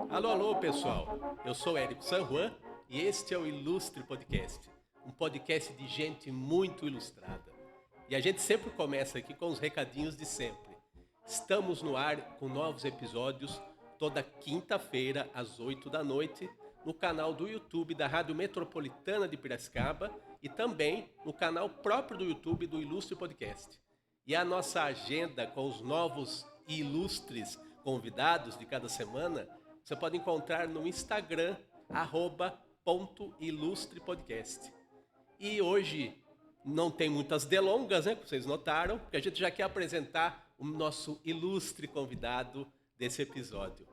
Alô, pessoal. Eu sou Érico San Juan e este é o Ilustre Podcast, um podcast de gente muito ilustrada. E a gente sempre começa aqui com os recadinhos de sempre. Estamos no ar com novos episódios toda quinta-feira às 8 da noite no canal do YouTube da Rádio Metropolitana de Piracicaba e também no canal próprio do YouTube do Ilustre Podcast. E a nossa agenda com os novos e ilustres convidados de cada semana você pode encontrar no Instagram, @ilustrepodcast. E hoje não tem muitas delongas, né, que vocês notaram, porque a gente já quer apresentar o nosso ilustre convidado desse episódio.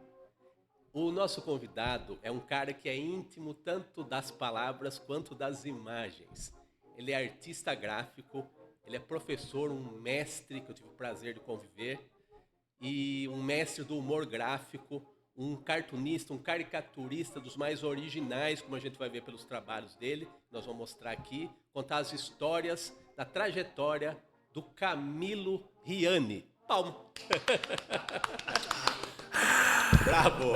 O nosso convidado é um cara que é íntimo tanto das palavras quanto das imagens. Ele é artista gráfico, ele é professor, um mestre que eu tive o prazer de conviver, e um mestre do humor gráfico, um cartunista, um caricaturista dos mais originais, como a gente vai ver pelos trabalhos dele. Nós vamos mostrar aqui, contar as histórias da trajetória do Camilo Riani. Palma! Bravo!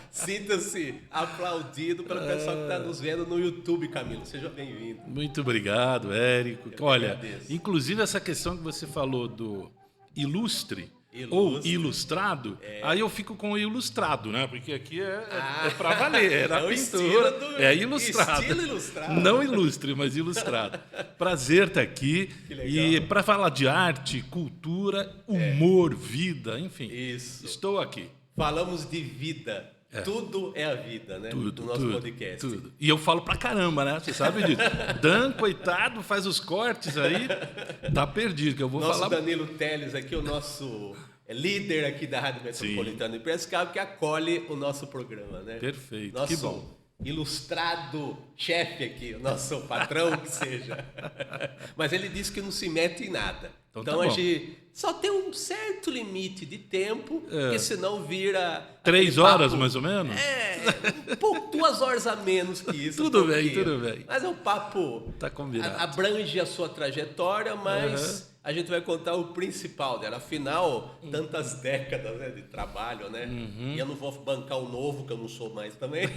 Sinta-se aplaudido pelo pessoal que está nos vendo no YouTube, Camilo. Seja bem-vindo. Muito obrigado, Érico. Olha, inclusive essa questão que você falou do ilustre, ou ilustrado, aí eu fico com o ilustrado, né? Porque aqui é para valer, era pintura, é ilustrado. Estilo ilustrado. Não ilustre, mas ilustrado. Prazer estar aqui e para falar de arte, cultura, humor, vida, enfim. Isso. Estou aqui. Falamos de vida. Tudo é a vida, né? Tudo, no nosso tudo, podcast. Tudo. E eu falo pra caramba, né? Você sabe disso. Dan, coitado, faz os cortes aí, tá perdido, que eu vou falar. Nosso Danilo Teles aqui, o nosso líder aqui da Rádio Metropolitana de Piracicaba, que acolhe o nosso programa, né? Perfeito, nosso que bom. Ilustrado chefe aqui, o nosso patrão que seja. Mas ele disse que não se mete em nada. Então tá a gente só tem um certo limite de tempo, porque senão vira... 3 horas, mais ou menos? Um pouco, 2 horas a menos que isso. Tudo bem, tudo bem. Mas é um papo... Tá combinado. Abrange a sua trajetória, mas... A gente vai contar o principal dela. Afinal, tantas décadas, né, de trabalho, né? E eu não vou bancar o novo, que eu não sou mais também.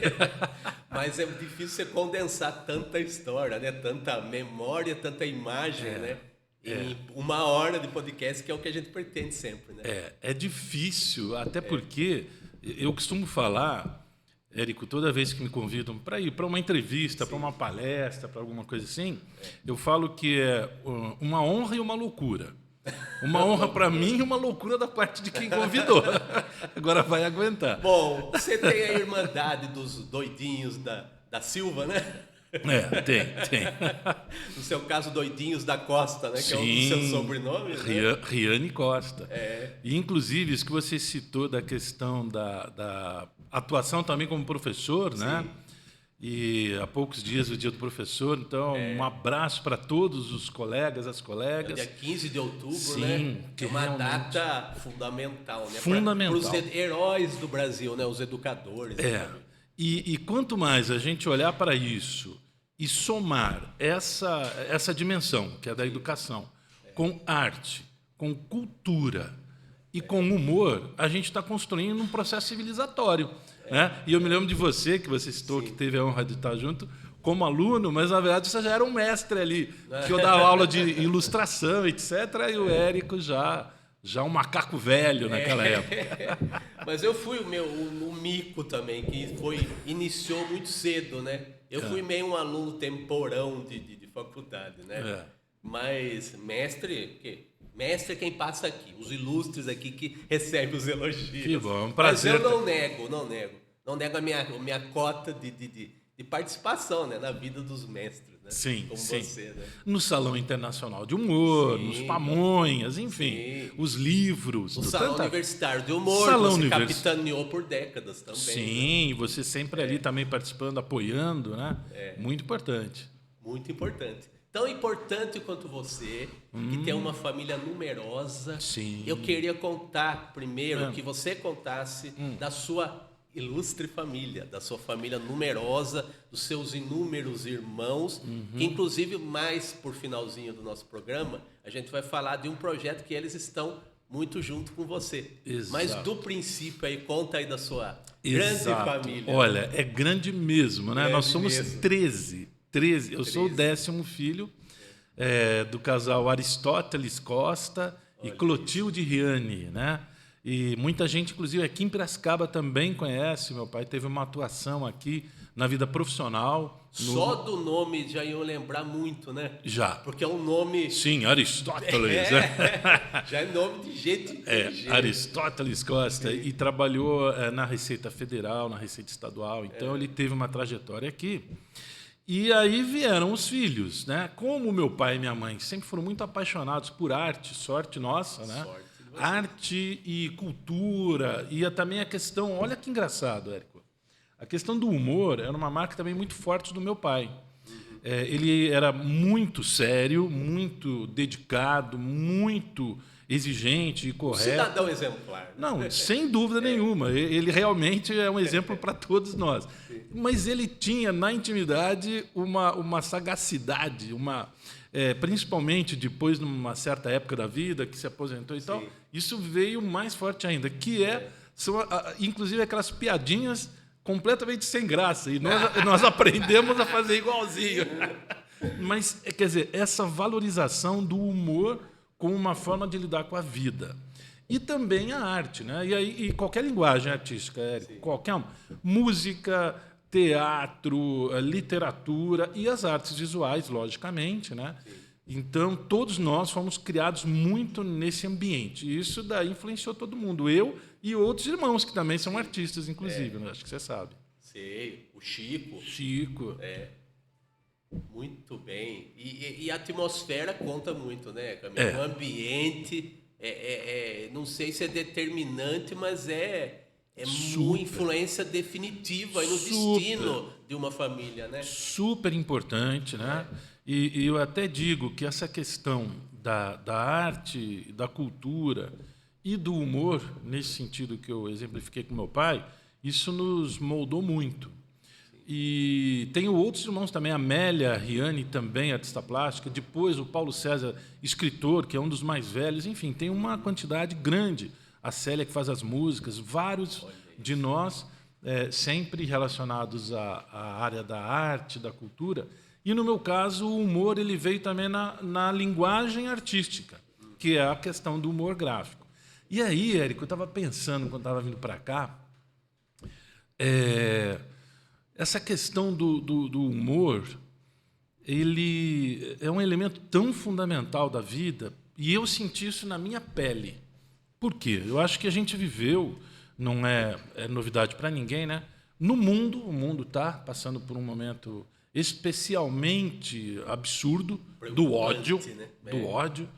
Mas é difícil você condensar tanta história, né? Tanta memória, tanta imagem, né? Em 1 hora de podcast, que é o que a gente pretende sempre, né? É difícil, até porque eu costumo falar, Érico, toda vez que me convidam para ir para uma entrevista, para uma palestra, para alguma coisa assim, eu falo que é uma honra e uma loucura. Uma honra para mim e uma loucura da parte de quem convidou. Agora vai aguentar. Bom, você tem a irmandade dos doidinhos da Silva, né? Tem. No seu caso, Doidinhos da Costa, né? Que é um dos seus sobrenomes, né? Riani Costa. E, inclusive, isso que você citou da questão da atuação também como professor, né? E há poucos dias o dia do professor, então um abraço para todos os colegas, as colegas. Dia 15 de outubro, né? Que é uma data fundamental, né? Fundamental. Para os heróis do Brasil, né? Os educadores. E quanto mais a gente olhar para isso e somar essa dimensão, que é da educação, com arte, com cultura e com humor, a gente está construindo um processo civilizatório. Né? E eu me lembro de você, que você citou que teve a honra de estar junto, como aluno, mas na verdade você já era um mestre ali, que eu dava aula de ilustração, etc., e o Érico já um macaco velho naquela época. Mas eu fui o mico também, que iniciou muito cedo, né? Eu fui meio um aluno temporão de faculdade, né? Mas mestre é quem passa aqui, os ilustres aqui que recebem os elogios. Que bom, um prazer. Mas eu não nego a minha cota de participação, né, na vida dos mestres, né? Sim, como sim. você, né? No Salão Internacional de Humor, nos Pamonhas, enfim, os livros. No Salão Universitário de Humor, você capitaneou por décadas também. Sim, né? Você sempre ali também participando, apoiando, né? Muito importante. Muito importante. tão importante quanto você, que tem uma família numerosa. Sim. Eu queria contar primeiro, que você contasse da sua ilustre família, da sua família numerosa, dos seus inúmeros irmãos, que inclusive mais por finalzinho do nosso programa, a gente vai falar de um projeto que eles estão muito junto com você. Exato. Mas do princípio aí, conta aí da sua grande família. Olha, é grande mesmo, né? Grande Nós somos mesmo. 13. Eu sou o 10º filho do casal Aristóteles Costa e Clotilde Riani, né? E muita gente, inclusive aqui em Piracicaba, também conhece. Meu pai teve uma atuação aqui na vida profissional. Só do nome já iam lembrar muito, né? Já. Porque é um nome... Sim, Aristóteles. Já é nome de gente inteligente. Aristóteles Costa. E trabalhou na Receita Federal, na Receita Estadual. Então, ele teve uma trajetória aqui. E aí vieram os filhos, né? Como meu pai e minha mãe sempre foram muito apaixonados por arte, sorte nossa, né? Sorte de você. Arte e cultura, e também a questão, olha que engraçado, Érico, a questão do humor era uma marca também muito forte do meu pai. Ele era muito sério, muito dedicado, muito exigente e correto. Cidadão exemplar. Não, sem dúvida nenhuma. Ele realmente é um exemplo para todos nós. Mas ele tinha, na intimidade, uma sagacidade, principalmente depois, numa certa época da vida, que se aposentou e tal, isso veio mais forte ainda, são, inclusive, aquelas piadinhas completamente sem graça. E nós aprendemos a fazer igualzinho. Mas, quer dizer, essa valorização do humor como uma forma de lidar com a vida. E também a arte, né? E qualquer linguagem artística, qualquer música, teatro, literatura e as artes visuais, logicamente, né? Então, todos nós fomos criados muito nesse ambiente. E isso daí influenciou todo mundo. Eu e outros irmãos, que também são artistas, inclusive, né? Acho que você sabe. Sei, o Chico. Chico. Muito bem. E a atmosfera conta muito, né, Camilo? O ambiente, não sei se é determinante, mas é uma influência definitiva aí no destino de uma família, né? Super importante, né? E eu até digo que essa questão da arte, da cultura e do humor, nesse sentido que eu exemplifiquei com meu pai, isso nos moldou muito. E tenho outros irmãos também, a Amélia Riani, também artista plástica, depois o Paulo César, escritor, que é um dos mais velhos, enfim, tem uma quantidade grande. A Célia, que faz as músicas, vários de nós sempre relacionados à área da arte, da cultura. E, no meu caso, o humor ele veio também na linguagem artística, que é a questão do humor gráfico. E aí, Érico, eu estava pensando, quando estava vindo para cá, essa questão do humor, ele é um elemento tão fundamental da vida, e eu senti isso na minha pele. Por quê? Eu acho que a gente viveu, não é novidade para ninguém, né? No mundo, o mundo está passando por um momento especialmente absurdo do ódio, né? do ódio,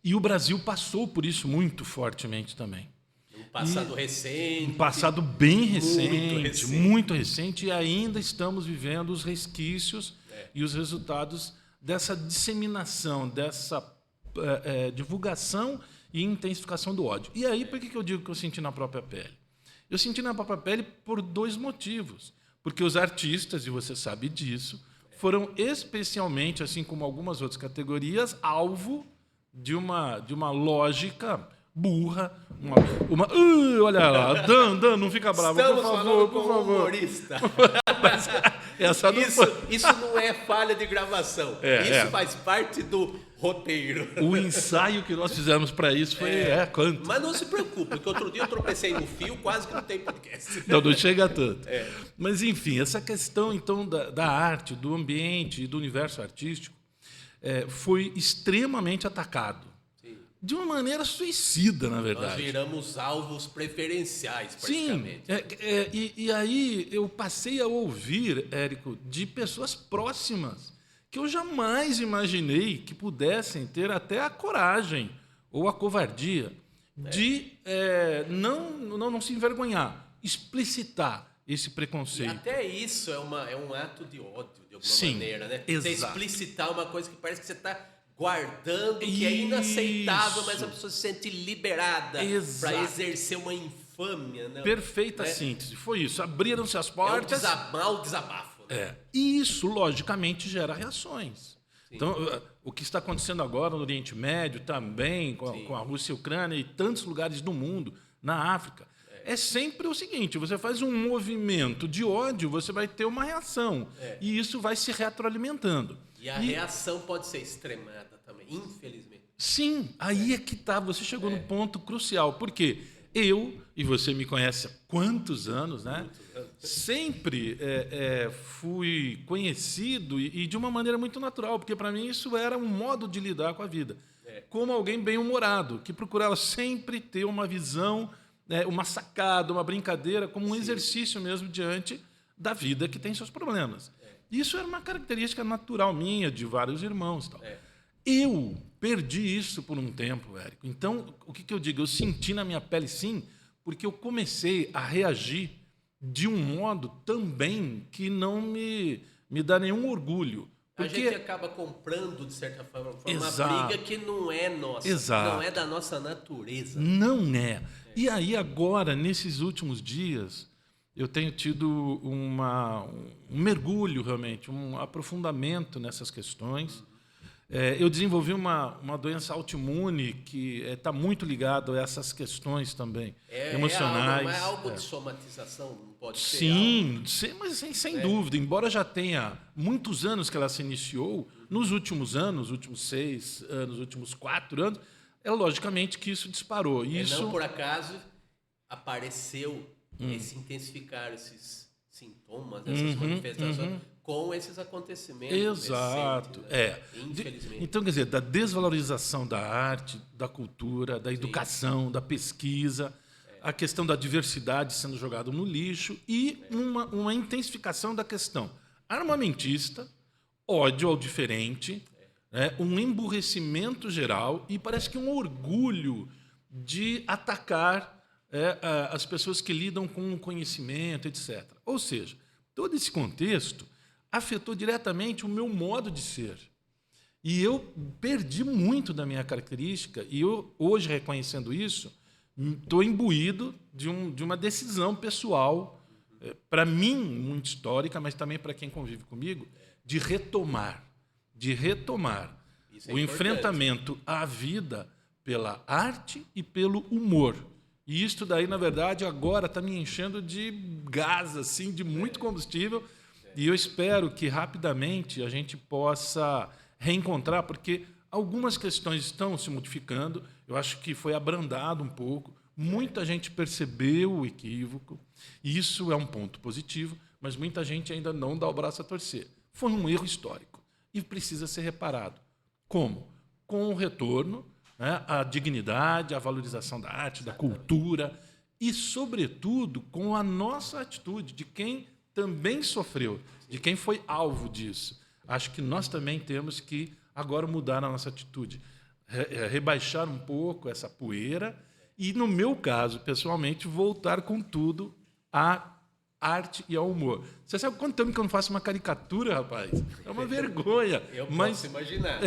e o Brasil passou por isso muito fortemente também. Um passado recente. Um passado bem recente, muito recente, e ainda estamos vivendo os resquícios e os resultados dessa disseminação, dessa divulgação e intensificação do ódio. E aí, por que eu digo que eu senti na própria pele? Eu senti na própria pele por 2 motivos. Porque os artistas, e você sabe disso, foram especialmente, assim como algumas outras categorias, alvo de uma lógica burra, olha lá, Dan, não fica bravo, Estamos por favor, falando por com favor. Um humorista. Essa não Isso não é falha de gravação. Isso faz parte do roteiro. O ensaio que nós fizemos para isso foi quanto? Mas não se preocupe, porque outro dia eu tropecei no fio, quase que não tem podcast. Não chega tanto. Mas, enfim, essa questão então da arte, do ambiente e do universo artístico foi extremamente atacado. De uma maneira suicida, na verdade. Nós viramos alvos preferenciais, praticamente. Sim, e aí eu passei a ouvir, Érico, de pessoas próximas que eu jamais imaginei que pudessem ter até a coragem ou a covardia de não se envergonhar, explicitar esse E preconceito. até isso é um ato de ódio, de alguma Sim, maneira, né? exato. Você explicitar uma coisa que parece que você está guardando, que é inaceitável, mas a Isso. pessoa se sente liberada para Exato. exercer uma infâmia, né? Perfeita Né? síntese. Foi isso. Abriram-se as É um portas. desabafo. Né? E isso, logicamente, gera reações. Então, o que está acontecendo agora no Oriente Médio, também com a Rússia e a Ucrânia e tantos lugares do mundo, na África, é sempre o seguinte: você faz um movimento de ódio, você vai ter uma reação. E isso vai se retroalimentando. E a reação pode ser extremada também, infelizmente. Sim, aí é que tá. Você chegou no ponto crucial. Porque eu, e você me conhece há quantos anos, né? Sempre fui conhecido e de uma maneira muito natural, porque para mim isso era um modo de lidar com a vida. Como alguém bem-humorado, que procurava sempre ter uma visão, uma sacada, uma brincadeira, como um exercício mesmo diante da vida que tem seus problemas. Isso era uma característica natural minha, de vários irmãos. Tal. Eu perdi isso por um tempo, Érico. Então, o que eu digo? Eu senti na minha pele, sim, porque eu comecei a reagir de um modo também que não me dá nenhum orgulho. Porque... A gente acaba comprando, de certa forma, Exato. uma briga que não é nossa, Exato. não é da nossa natureza. Não é. E aí, agora, nesses últimos dias, eu tenho tido um mergulho, realmente, um aprofundamento nessas questões. Eu desenvolvi uma doença autoimune que está muito ligada a essas questões também, emocionais. Não é algo de somatização, não pode ser? Sim, mas sem dúvida. Embora já tenha muitos anos que ela se iniciou, nos últimos anos, últimos 6 anos, últimos 4 anos, logicamente que isso disparou. Isso... Não por acaso apareceu intensificar esses sintomas, essas manifestações com esses acontecimentos. Exato. Recentes, né? Infelizmente. Então, quer dizer, da desvalorização da arte, da cultura, da educação, da pesquisa, a questão da diversidade sendo jogada no lixo e uma intensificação da questão armamentista, ódio ao diferente, um emburrecimento geral e parece que um orgulho de atacar as pessoas que lidam com o conhecimento, etc. Ou seja, todo esse contexto afetou diretamente o meu modo de ser. E eu perdi muito da minha característica, e eu, hoje, reconhecendo isso, estou imbuído de uma decisão pessoal, para mim, muito histórica, mas também para quem convive comigo, de retomar o enfrentamento à vida pela arte e pelo humor. E isto daí, na verdade, agora está me enchendo de gás, assim, de muito combustível. E eu espero que rapidamente a gente possa reencontrar, porque algumas questões estão se modificando. Eu acho que foi abrandado um pouco. Muita gente percebeu o equívoco. E isso é um ponto positivo, mas muita gente ainda não dá o braço a torcer. Foi um erro histórico e precisa ser reparado. Como? Com o retorno, à dignidade, à valorização da arte, da cultura e, sobretudo, com a nossa atitude de quem também sofreu, de quem foi alvo disso. Acho que nós também temos que agora mudar a nossa atitude, rebaixar um pouco essa poeira e, no meu caso, pessoalmente, voltar com tudo à arte e ao humor. Você sabe quanto tempo que eu não faço uma caricatura, rapaz? É uma vergonha. Eu posso imaginar.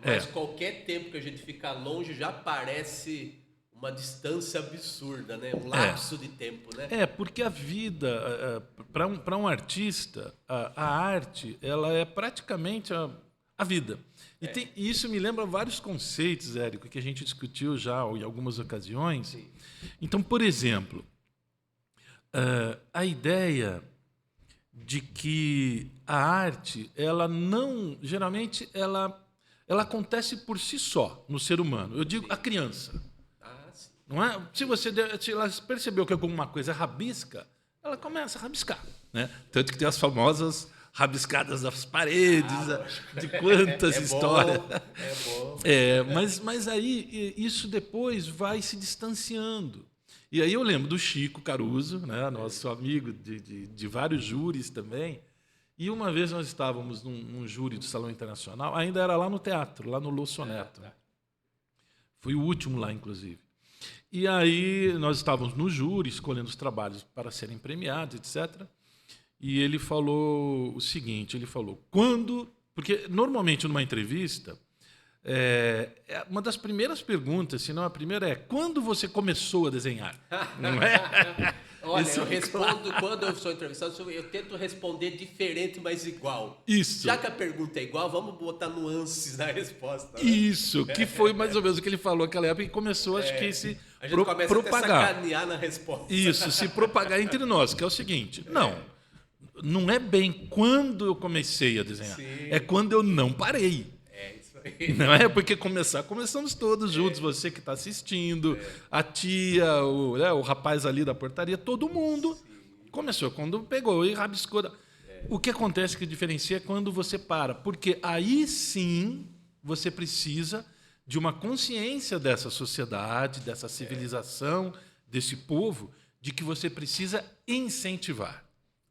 Mas qualquer tempo que a gente fica longe já parece uma distância absurda, né? Um lapso de tempo, né? Porque a vida, para um artista, a arte, ela é praticamente a vida. E isso me lembra vários conceitos, Érico, que a gente discutiu já em algumas ocasiões. Sim. Então, por exemplo, a ideia de que a arte, ela não, geralmente, ela acontece por si só no ser humano. Eu digo a criança. Não é? Se ela percebeu que alguma coisa rabisca, ela começa a rabiscar. Né? Tanto que tem as famosas rabiscadas das paredes, de quantas histórias. É bom. Mas aí isso depois vai se distanciando. E aí eu lembro do Chico Caruso, né, nosso amigo de vários júris também. E uma vez nós estávamos num júri do Salão Internacional, ainda era lá no teatro, lá no Lô Soneto. Fui o último lá, inclusive. E aí nós estávamos no júri, escolhendo os trabalhos para serem premiados, etc. E ele falou o seguinte, ele falou, quando... Porque normalmente numa entrevista, uma das primeiras perguntas, se não a primeira, é quando você começou a desenhar? Não é? Olha, eu respondo, quando eu sou entrevistado, eu tento responder diferente, mas igual. Isso. Já que a pergunta é igual, vamos botar nuances na resposta. Né? Isso, que foi mais ou menos o que ele falou naquela época e começou, acho que, se a gente começa propagar. A sacanear na resposta. Isso, se propagar entre nós, que é o seguinte, não é bem quando eu comecei a desenhar, é quando eu não parei. Isso aí. Não é porque começamos todos juntos, você que está assistindo, a tia, o rapaz ali da portaria, todo mundo começou quando pegou e rabiscou. O que acontece que diferencia é quando você para, porque aí sim você precisa de uma consciência dessa sociedade, dessa civilização, desse povo, de que você precisa incentivar.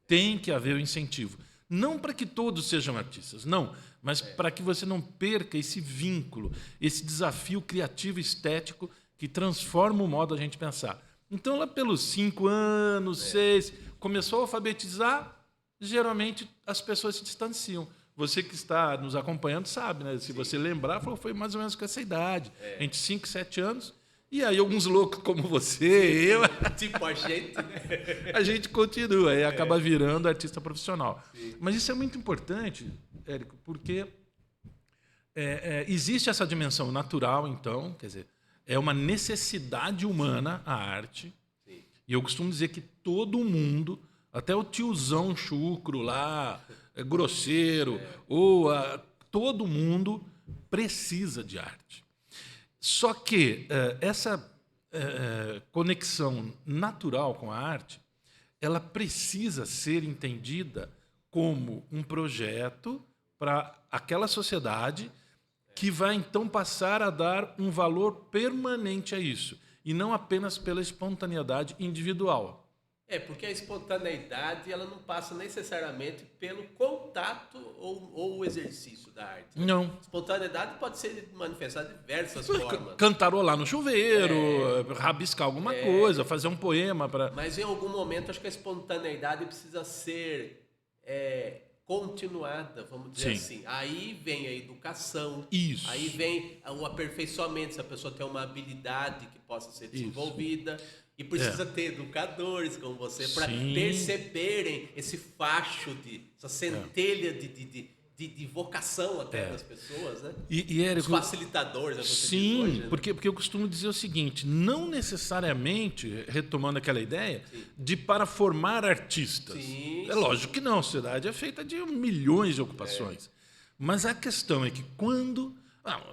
Tem que haver o incentivo. Não para que todos sejam artistas, não, mas para que você não perca esse vínculo, esse desafio criativo e estético que transforma o modo da gente pensar. Então, lá pelos 5 anos, 6, começou a alfabetizar, geralmente as pessoas se distanciam. Você que está nos acompanhando sabe, né? Se você lembrar, foi mais ou menos com essa idade, entre 5 e 7 anos. E aí alguns loucos como você, eu... Tipo a gente, né? A gente continua e acaba virando artista profissional. Sim. Mas isso é muito importante, Érico, porque existe essa dimensão natural, então, quer dizer, é uma necessidade humana a arte. Sim. E eu costumo dizer que todo mundo, até o tiozão chucro lá, grosseiro, todo mundo precisa de arte. Só que essa conexão natural com a arte, ela precisa ser entendida como um projeto para aquela sociedade que vai, então, passar a dar um valor permanente a isso, e não apenas pela espontaneidade individual. Porque a espontaneidade ela não passa necessariamente pelo contato ou o exercício da arte. Né? Não. Espontaneidade pode ser manifestada de diversas formas. Cantarolar no chuveiro, rabiscar alguma coisa, fazer um poema. Mas em algum momento acho que a espontaneidade precisa ser continuada, vamos dizer assim. Aí vem a educação, isso. Aí vem o aperfeiçoamento, se a pessoa tem uma habilidade que possa ser desenvolvida. Isso. E precisa ter educadores como você para perceberem esse facho, essa centelha de vocação até das pessoas, né? E Érico, os facilitadores, né? Sim, hoje, né? porque eu costumo dizer o seguinte, não necessariamente, retomando aquela ideia, de para formar artistas. É lógico que não, a sociedade é feita de milhões de ocupações. Mas a questão é que quando...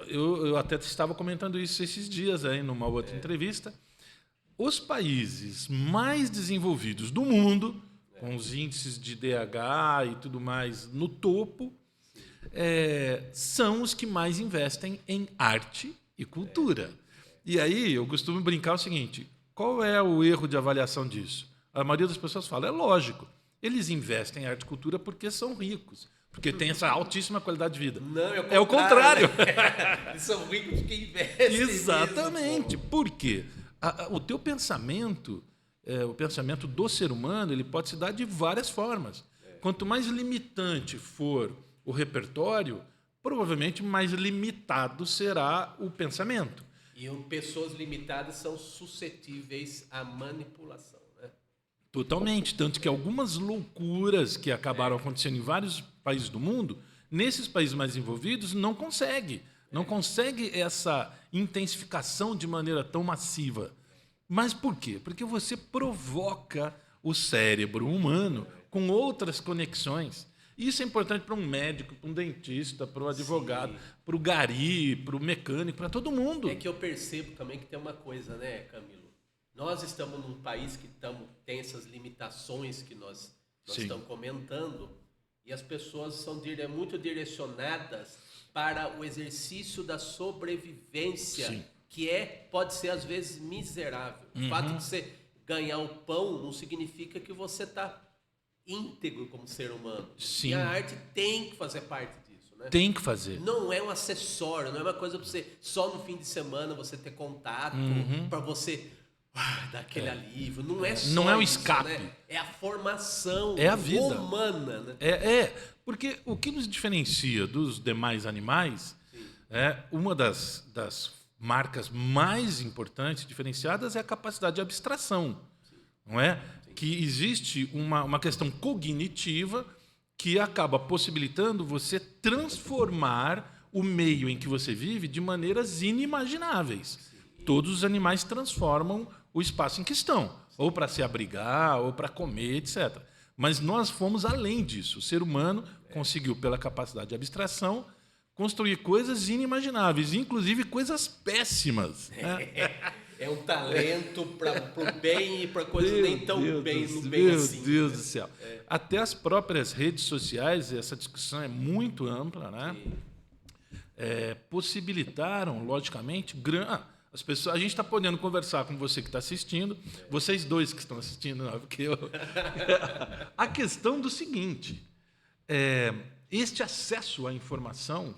eu até estava comentando isso esses dias aí numa outra entrevista. Os países mais desenvolvidos do mundo, com os índices de DH e tudo mais no topo, são os que mais investem em arte e cultura. E aí eu costumo brincar o seguinte, qual é o erro de avaliação disso? A maioria das pessoas fala, é lógico, eles investem em arte e cultura porque são ricos, porque tem essa altíssima qualidade de vida. Não, é o contrário. Eles são ricos porque investem. Exatamente. Por quê? O teu pensamento, o pensamento do ser humano, ele pode se dar de várias formas. Quanto mais limitante for o repertório, provavelmente mais limitado será o pensamento. E pessoas limitadas são suscetíveis à manipulação, né? Totalmente. Tanto que algumas loucuras que acabaram acontecendo em vários países do mundo, nesses países mais envolvidos, não consegue essa intensificação de maneira tão massiva. Mas por quê? Porque você provoca o cérebro humano com outras conexões. Isso é importante para um médico, para um dentista, para um advogado, para o gari, para o mecânico, para todo mundo. É que eu percebo também que tem uma coisa, né, Camilo? Nós estamos num país que tem essas limitações que nós estamos comentando, e as pessoas são muito direcionadas para o exercício da sobrevivência, que pode ser, às vezes, miserável. O fato de você ganhar o pão não significa que você está íntegro como ser humano. Sim. E a arte tem que fazer parte disso, né? né? Tem que fazer. Não é um acessório, não é uma coisa para você só no fim de semana você ter contato, para você dar aquele alívio. Não é só Não é o isso, escape. né? É a formação É a vida. humana, né? Porque o que nos diferencia dos demais animais é uma das marcas mais importantes, diferenciadas, é a capacidade de abstração. Não é? Que existe uma questão cognitiva que acaba possibilitando você transformar o meio em que você vive de maneiras inimagináveis. Todos os animais transformam o espaço em que estão, ou para se abrigar, ou para comer, etc. Mas nós fomos além disso. O ser humano conseguiu, pela capacidade de abstração, construir coisas inimagináveis, inclusive coisas péssimas. É um talento para o bem e para coisas nem tão bem no bem Meu assim. Deus do céu. Até as próprias redes sociais, essa discussão é muito ampla, né? Possibilitaram, logicamente, as pessoas. A gente está podendo conversar com você que está assistindo, vocês dois que estão assistindo, não, porque eu. A questão do seguinte: este acesso à informação,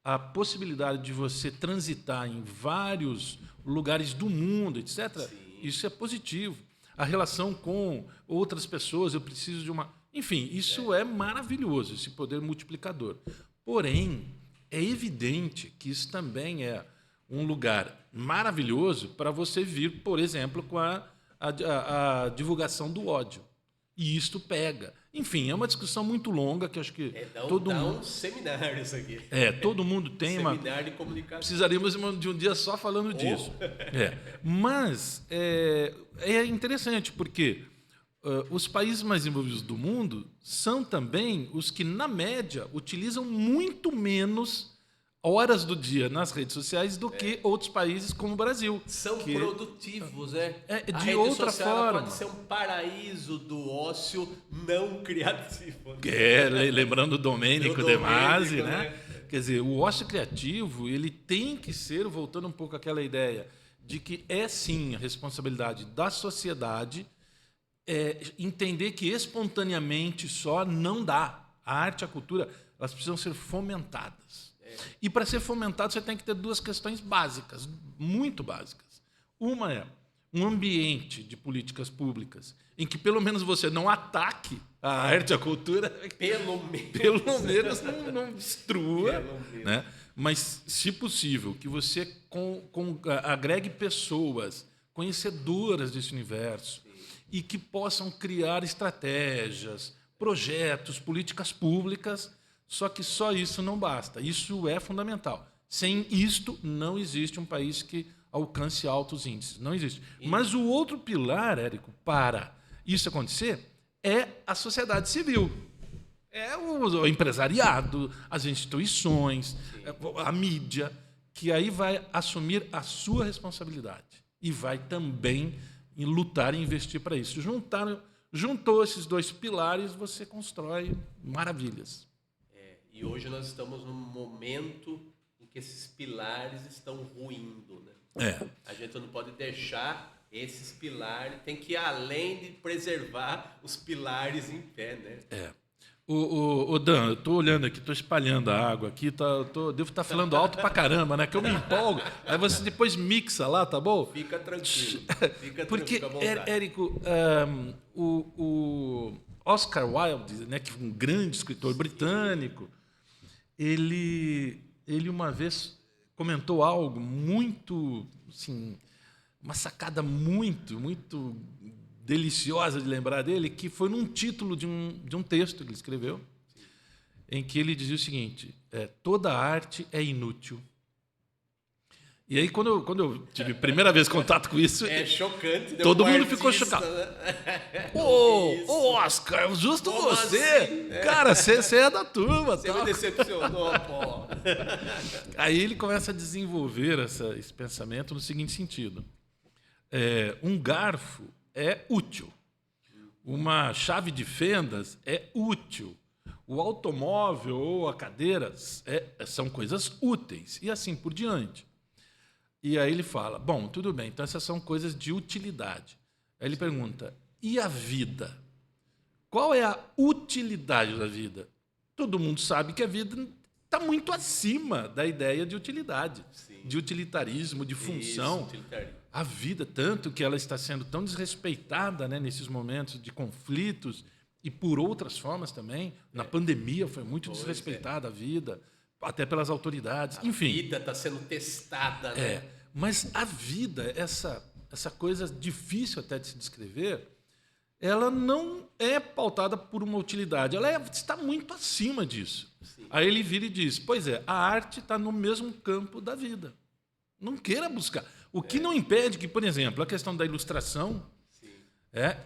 a possibilidade de você transitar em vários lugares do mundo, etc., isso é positivo. A relação com outras pessoas, eu preciso de uma... Enfim, isso é maravilhoso, esse poder multiplicador. Porém, é evidente que isso também é um lugar maravilhoso para você vir, por exemplo, com a divulgação do ódio. E isto pega. Enfim, é uma discussão muito longa que acho que todo mundo... um seminário isso aqui. Todo mundo tem Seminário de comunicação. Precisaríamos de um dia só falando disso. Mas é interessante, porque os países mais desenvolvidos do mundo são também os que, na média, utilizam muito menos horas do dia nas redes sociais do que outros países como o Brasil. São produtivos, né? De a rede outra social forma. Pode ser um paraíso do ócio não criativo. Lembrando o Domênico De Masi, né? né? Quer dizer, o ócio criativo ele tem que ser, voltando um pouco àquela ideia, de que é sim a responsabilidade da sociedade entender que espontaneamente só não dá. A arte e a cultura elas precisam ser fomentadas. E para ser fomentado, você tem que ter duas questões básicas, muito básicas. Uma é um ambiente de políticas públicas em que, pelo menos, você não ataque a arte e a cultura. Pelo menos não destrua. Né? Mas, se possível, que você agregue pessoas conhecedoras desse universo e que possam criar estratégias, projetos, políticas públicas. Só que só isso não basta. Isso é fundamental. Sem isto, não existe um país que alcance altos índices. Não existe. Mas o outro pilar, Érico, para isso acontecer, é a sociedade civil. É o empresariado, as instituições, a mídia, que aí vai assumir a sua responsabilidade e vai também lutar e investir para isso. Juntou esses dois pilares, você constrói maravilhas. E hoje nós estamos num momento em que esses pilares estão ruindo, né? A gente não pode deixar esses pilares, tem que ir além de preservar os pilares em pé, né? Dan, eu estou olhando aqui, estou espalhando a água aqui, devo estar falando alto pra caramba, né? Que eu me empolgo. Aí você depois mixa lá, tá bom? Fica tranquilo. Porque, Érico, o Oscar Wilde, né, que é um grande escritor britânico, ele uma vez comentou algo muito, assim, uma sacada muito, muito deliciosa de lembrar dele, que foi num título de um texto que ele escreveu, em que ele dizia o seguinte: toda arte é inútil. E aí, quando eu tive a primeira vez contato com isso... É chocante. Todo mundo ficou chocado. Ô, Oscar, justo como você. Assim? Cara, você é da turma. Você me decepcionou, pô. Aí ele começa a desenvolver esse pensamento no seguinte sentido. Um garfo é útil. Uma chave de fendas é útil. O automóvel ou a cadeira são coisas úteis. E assim por diante. E aí ele fala, bom, tudo bem, então essas são coisas de utilidade. Aí ele pergunta, e a vida? Qual é a utilidade da vida? Todo mundo sabe que a vida está muito acima da ideia de utilidade, Sim. de utilitarismo, de função. Isso, utilitarismo. A vida, tanto que ela está sendo tão desrespeitada, né, nesses momentos de conflitos e por outras formas também. Na pandemia foi muito desrespeitada a vida, até pelas autoridades. Enfim. A vida está sendo testada, né? Mas a vida, essa coisa difícil até de se descrever, ela não é pautada por uma utilidade, ela está muito acima disso. Sim. Aí ele vira e diz, pois é, a arte está no mesmo campo da vida. Não queira buscar. O que não impede que, por exemplo, a questão da ilustração,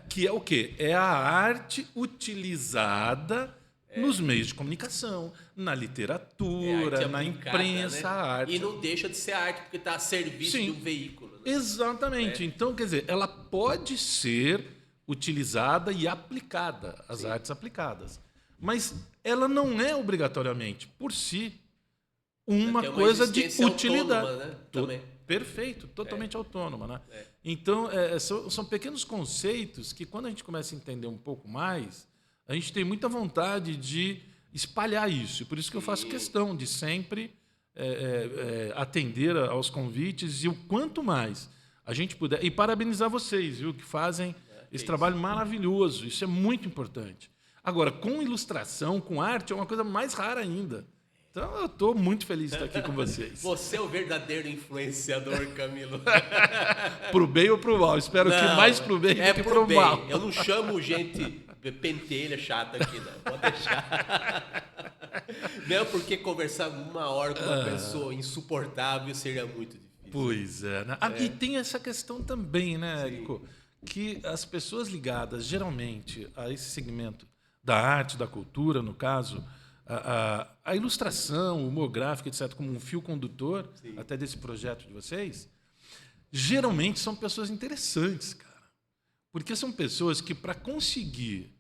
que é o quê? É a arte utilizada nos meios de comunicação, na literatura, arte na aplicada, imprensa, né? a arte. E não deixa de ser arte, porque está a serviço Sim. de um veículo. Né? Exatamente. Então, quer dizer, ela pode ser utilizada e aplicada, as artes aplicadas. Mas ela não é obrigatoriamente, por si, uma Tem uma coisa de existência utilidade. autônoma, né? Também. Perfeito, totalmente autônoma. Né? Então, são pequenos conceitos que, quando a gente começa a entender um pouco mais, a gente tem muita vontade de espalhar isso. Por isso que eu faço questão de sempre atender aos convites e o quanto mais a gente puder. E parabenizar vocês, viu, que fazem esse trabalho maravilhoso. Isso é muito importante. Agora, com ilustração, com arte, é uma coisa mais rara ainda. Então, eu estou muito feliz de estar aqui com vocês. Você é o verdadeiro influenciador, Camilo. Pro bem ou pro mal? Espero que mais pro bem do que pro bem. mal. Eu não chamo gente pentelha chata aqui, não. Pode deixar. Não, porque conversar 1 hora com uma pessoa insuportável seria muito difícil. Pois é, né? E tem essa questão também, né, Érico? Que as pessoas ligadas, geralmente, a esse segmento da arte, da cultura, no caso, a ilustração, o humor gráfico, etc., como um fio condutor até desse projeto de vocês, geralmente são pessoas interessantes, cara. Porque são pessoas que, para conseguir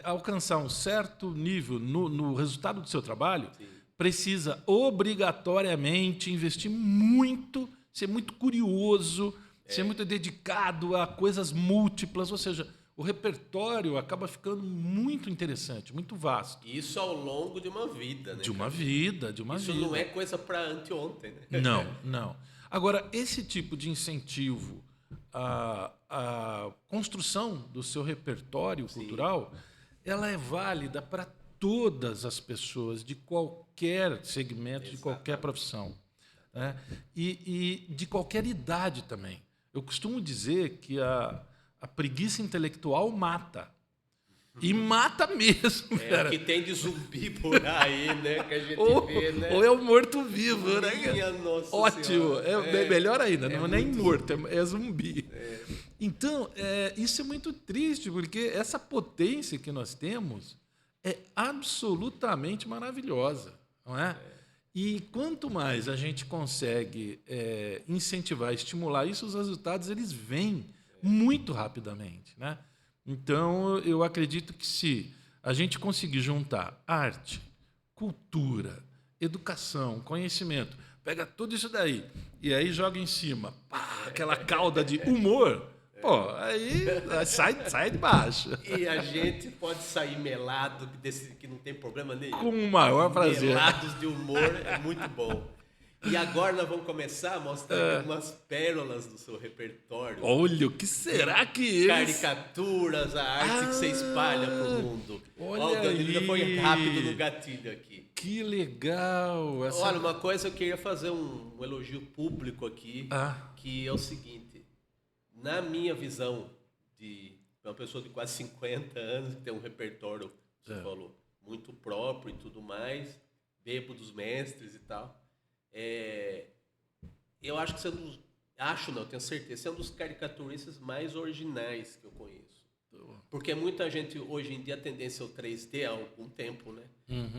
alcançar um certo nível no resultado do seu trabalho, precisa obrigatoriamente investir muito, ser muito curioso, ser muito dedicado a coisas múltiplas, ou seja, o repertório acaba ficando muito interessante, muito vasto. Isso ao longo de uma vida, né? De uma vida. Isso não é coisa para anteontem, né? Não. Agora, esse tipo de incentivo à construção do seu repertório cultural, ela é válida para todas as pessoas de qualquer segmento, de qualquer profissão, né? E de qualquer idade também. Eu costumo dizer que a preguiça intelectual mata. E mata mesmo, cara. O que tem de zumbi por aí, né? Que a gente vê, né? Ou é o morto-vivo, né? Minha nossa Ótimo. Senhora. Melhor ainda, não é nem muito morto, é zumbi. Então, isso é muito triste, porque essa potência que nós temos é absolutamente maravilhosa, não é? E quanto mais a gente consegue incentivar, estimular isso, os resultados eles vêm muito rapidamente, né? Então, eu acredito que se a gente conseguir juntar arte, cultura, educação, conhecimento, pega tudo isso daí e aí joga em cima, aquela cauda de humor, aí sai de baixo. E a gente pode sair melado, que não tem problema nenhum. Com o maior prazer. Melados de humor é muito bom. E agora nós vamos começar a mostrar algumas pérolas do seu repertório. Olha, o que será que eles... Caricaturas, a arte que você espalha para o mundo. Olha o Danilo já foi aí. rápido no gatilho aqui. Que legal! Olha, uma coisa eu queria fazer um elogio público aqui, que é o seguinte. Na minha visão de uma pessoa de quase 50 anos, que tem um repertório, você falou, muito próprio e tudo mais, bebo dos mestres e tal, eu acho que você é um dos... eu tenho certeza, você é um dos caricaturistas mais originais que eu conheço. Porque muita gente, hoje em dia, a tendência é o 3D há algum tempo, né?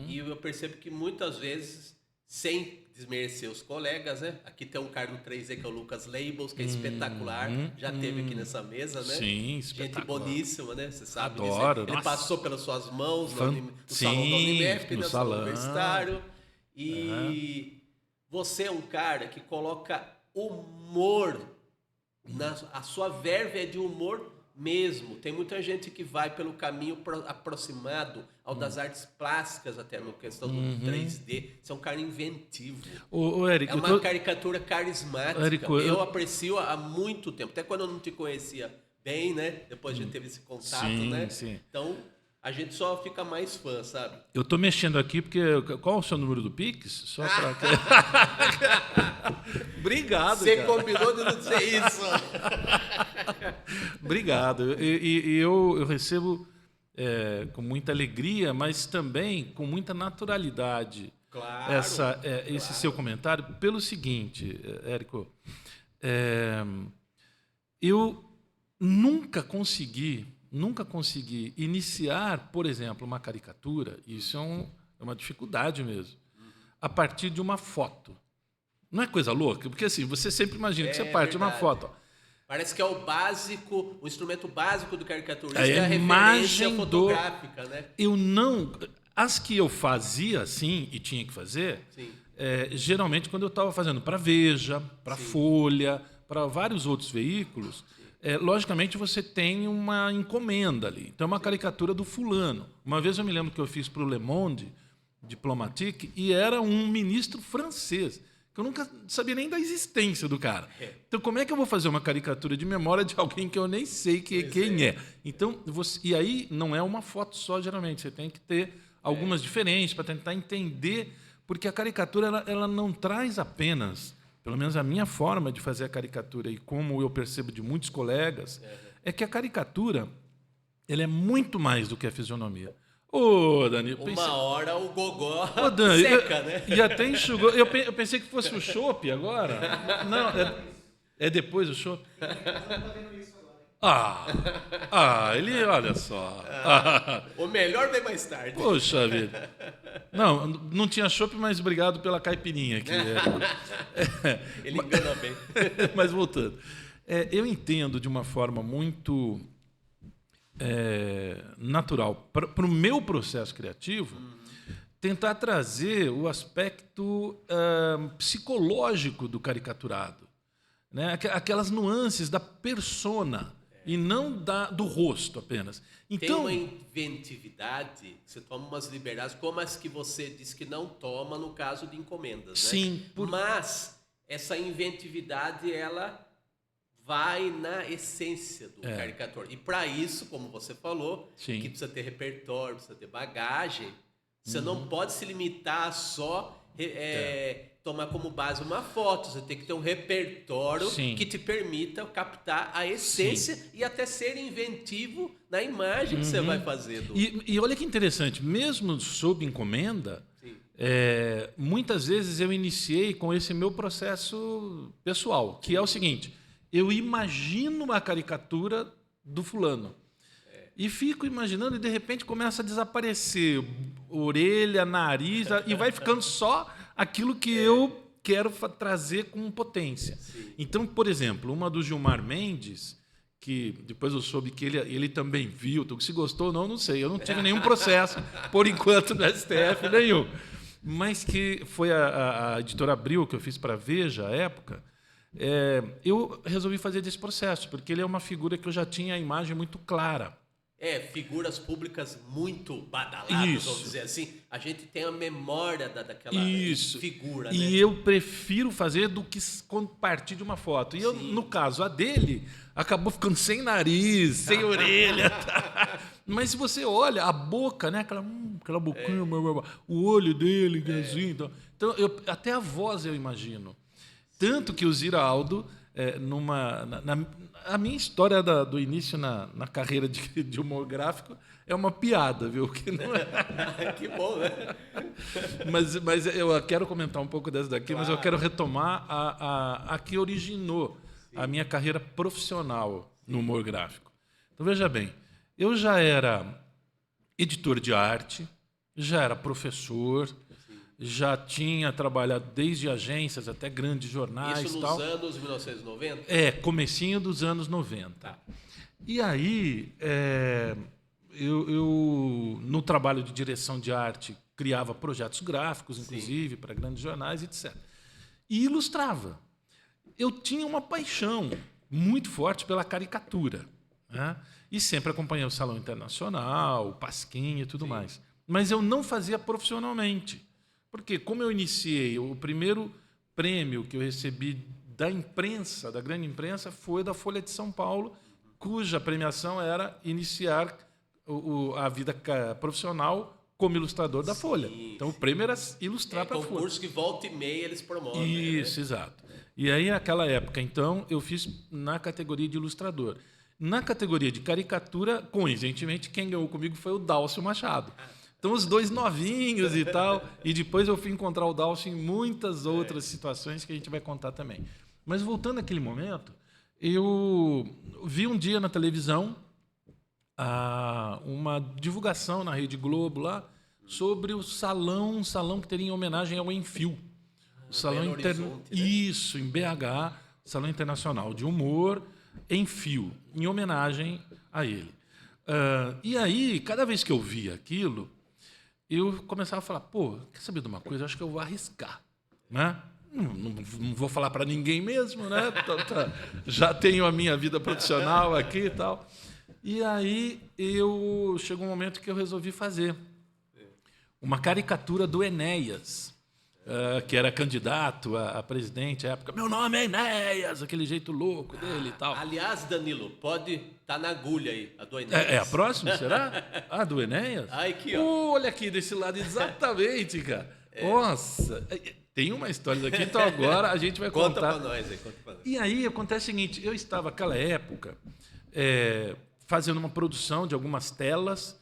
E eu percebo que muitas vezes, sem desmerecer os colegas, né? Aqui tem um cara no 3D que é o Lucas Labels, que é espetacular. Já teve aqui nessa mesa, né? Sim, espetacular. Gente boníssima, né? Você sabe Adoro, disso. Ele nossa. passou pelas suas mãos no Sim, salão da Unimep, no no salão salão. universitário. E você é um cara que coloca humor, a sua verve é de humor mesmo. Tem muita gente que vai pelo caminho aproximado ao das artes plásticas, até no questão do 3D. Isso é um cara inventivo. Érico, É uma caricatura carismática. Érico, eu aprecio há muito tempo. Até quando eu não te conhecia bem, né? Depois a gente teve esse contato, né? Sim. Então, a gente só fica mais fã, sabe? Eu tô mexendo aqui porque... Qual é o seu número do Pix? Só para... Obrigado, Você cara. combinou de não dizer isso. Obrigado. E eu recebo com muita alegria, mas também com muita naturalidade Claro. Esse seu comentário, pelo seguinte, Érico, eu nunca consegui iniciar, por exemplo, uma caricatura, isso é uma dificuldade mesmo, a partir de uma foto. Não é coisa louca? Porque assim, você sempre imagina que você parte de uma foto. Parece que é o básico, o instrumento básico do caricaturista, é a referência fotográfica, né? As que eu fazia assim, e tinha que fazer, geralmente quando eu estava fazendo para Veja, para Folha, para vários outros veículos, logicamente você tem uma encomenda ali. Então é uma caricatura do fulano. Uma vez eu me lembro que eu fiz para o Le Monde Diplomatique e era um ministro francês, que eu nunca sabia nem da existência do cara. Então, como é que eu vou fazer uma caricatura de memória de alguém que eu nem sei quem é? Então, e aí não é uma foto só, geralmente. Você tem que ter algumas diferentes para tentar entender, porque a caricatura ela não traz apenas, pelo menos a minha forma de fazer a caricatura e como eu percebo de muitos colegas, é que a caricatura ela é muito mais do que a fisionomia. Ô, Dani, uma hora o gogó Dani, seca, né? E até enxugou. Eu pensei que fosse o chopp agora. Não, é depois o chopp? Ele, olha só. O melhor vem mais tarde. Poxa vida. Não tinha chopp, mas obrigado pela caipirinha aqui. Ele engana bem. Mas voltando. Eu entendo de uma forma muito natural para o meu processo criativo tentar trazer o aspecto psicológico do caricaturado, né? Aquelas nuances da persona e não do rosto apenas. Então, tem uma inventividade, você toma umas liberdades, como as que você disse que não toma no caso de encomendas, né? Sim. Mas essa inventividade, ela vai na essência do caricatura. E para isso, como você falou, que precisa ter repertório, precisa ter bagagem, você não pode se limitar a só tomar como base uma foto. Você tem que ter um repertório que te permita captar a essência e até ser inventivo na imagem que você vai fazer. E olha que interessante, mesmo sob encomenda, muitas vezes eu iniciei com esse meu processo pessoal, que é o seguinte: eu imagino uma caricatura do fulano. E fico imaginando, e de repente começa a desaparecer orelha, nariz, e vai ficando só aquilo que eu quero trazer com potência. Então, por exemplo, uma do Gilmar Mendes, que depois eu soube que ele também viu, se gostou ou não sei. Eu não tive nenhum processo, por enquanto, no STF, nenhum. Mas que foi a editora Abril, que eu fiz para a Veja, à época. Eu resolvi fazer desse processo, porque ele é uma figura que eu já tinha a imagem muito clara. Figuras públicas muito badaladas, vamos dizer assim. A gente tem a memória daquela figura. E eu prefiro fazer do que partir de uma foto. E eu, no caso, a dele acabou ficando sem nariz, sem orelha. Mas se você olha, a boca, né? Aquela boquinha, o olho dele, assim. Então até a voz eu imagino. Tanto que o Ziraldo, a minha história do início na carreira de humor gráfico é uma piada, viu? Que não é... Que bom, né? Mas eu quero comentar um pouco dessa daqui, mas eu quero retomar a que originou a minha carreira profissional no humor gráfico. Então, veja bem, eu já era editor de arte, já era professor, já tinha trabalhado desde agências até grandes jornais. Isso nos anos 1990? Comecinho dos anos 90. Tá. E aí, eu, no trabalho de direção de arte, criava projetos gráficos, inclusive, para grandes jornais, etc. E ilustrava. Eu tinha uma paixão muito forte pela caricatura, né? E sempre acompanhei o Salão Internacional, o Pasquim e tudo mais. Mas eu não fazia profissionalmente. Porque, como eu iniciei, o primeiro prêmio que eu recebi da imprensa, da grande imprensa, foi da Folha de São Paulo, cuja premiação era iniciar a vida profissional como ilustrador da Folha. Então, o prêmio era ilustrar para a Folha. Concurso que volta e meia eles promovem. Isso, né? Exato. E aí, naquela época, então, eu fiz na categoria de ilustrador. Na categoria de caricatura, coincidentemente, quem ganhou comigo foi o Dálcio Machado. Então, os dois novinhos e tal. E depois eu fui encontrar o Dálcio em muitas outras situações que a gente vai contar também. Mas, voltando àquele momento, eu vi um dia na televisão uma divulgação na Rede Globo lá sobre o salão que teria em homenagem ao Enfio. O salão Isso, em BH, Salão Internacional de Humor, Enfio, em homenagem a ele. E aí, cada vez que eu via aquilo, eu começava a falar, pô, quer saber de uma coisa? Eu acho que eu vou arriscar, né? Não vou falar para ninguém mesmo, né? Já tenho a minha vida profissional aqui e tal. E aí chegou um momento que eu resolvi fazer uma caricatura do Enéas, que era candidato a presidente à época. Meu nome é Enéas, aquele jeito louco dele e tal. Aliás, Danilo, pode estar na agulha aí, a do Enéas. É a próxima, será? A do Enéas? Aqui, ó. Olha aqui desse lado, exatamente, cara. Nossa, tem uma história daqui, então agora a gente vai contar. Conta para nós aí, conta para nós. E aí acontece o seguinte, eu estava naquela época fazendo uma produção de algumas telas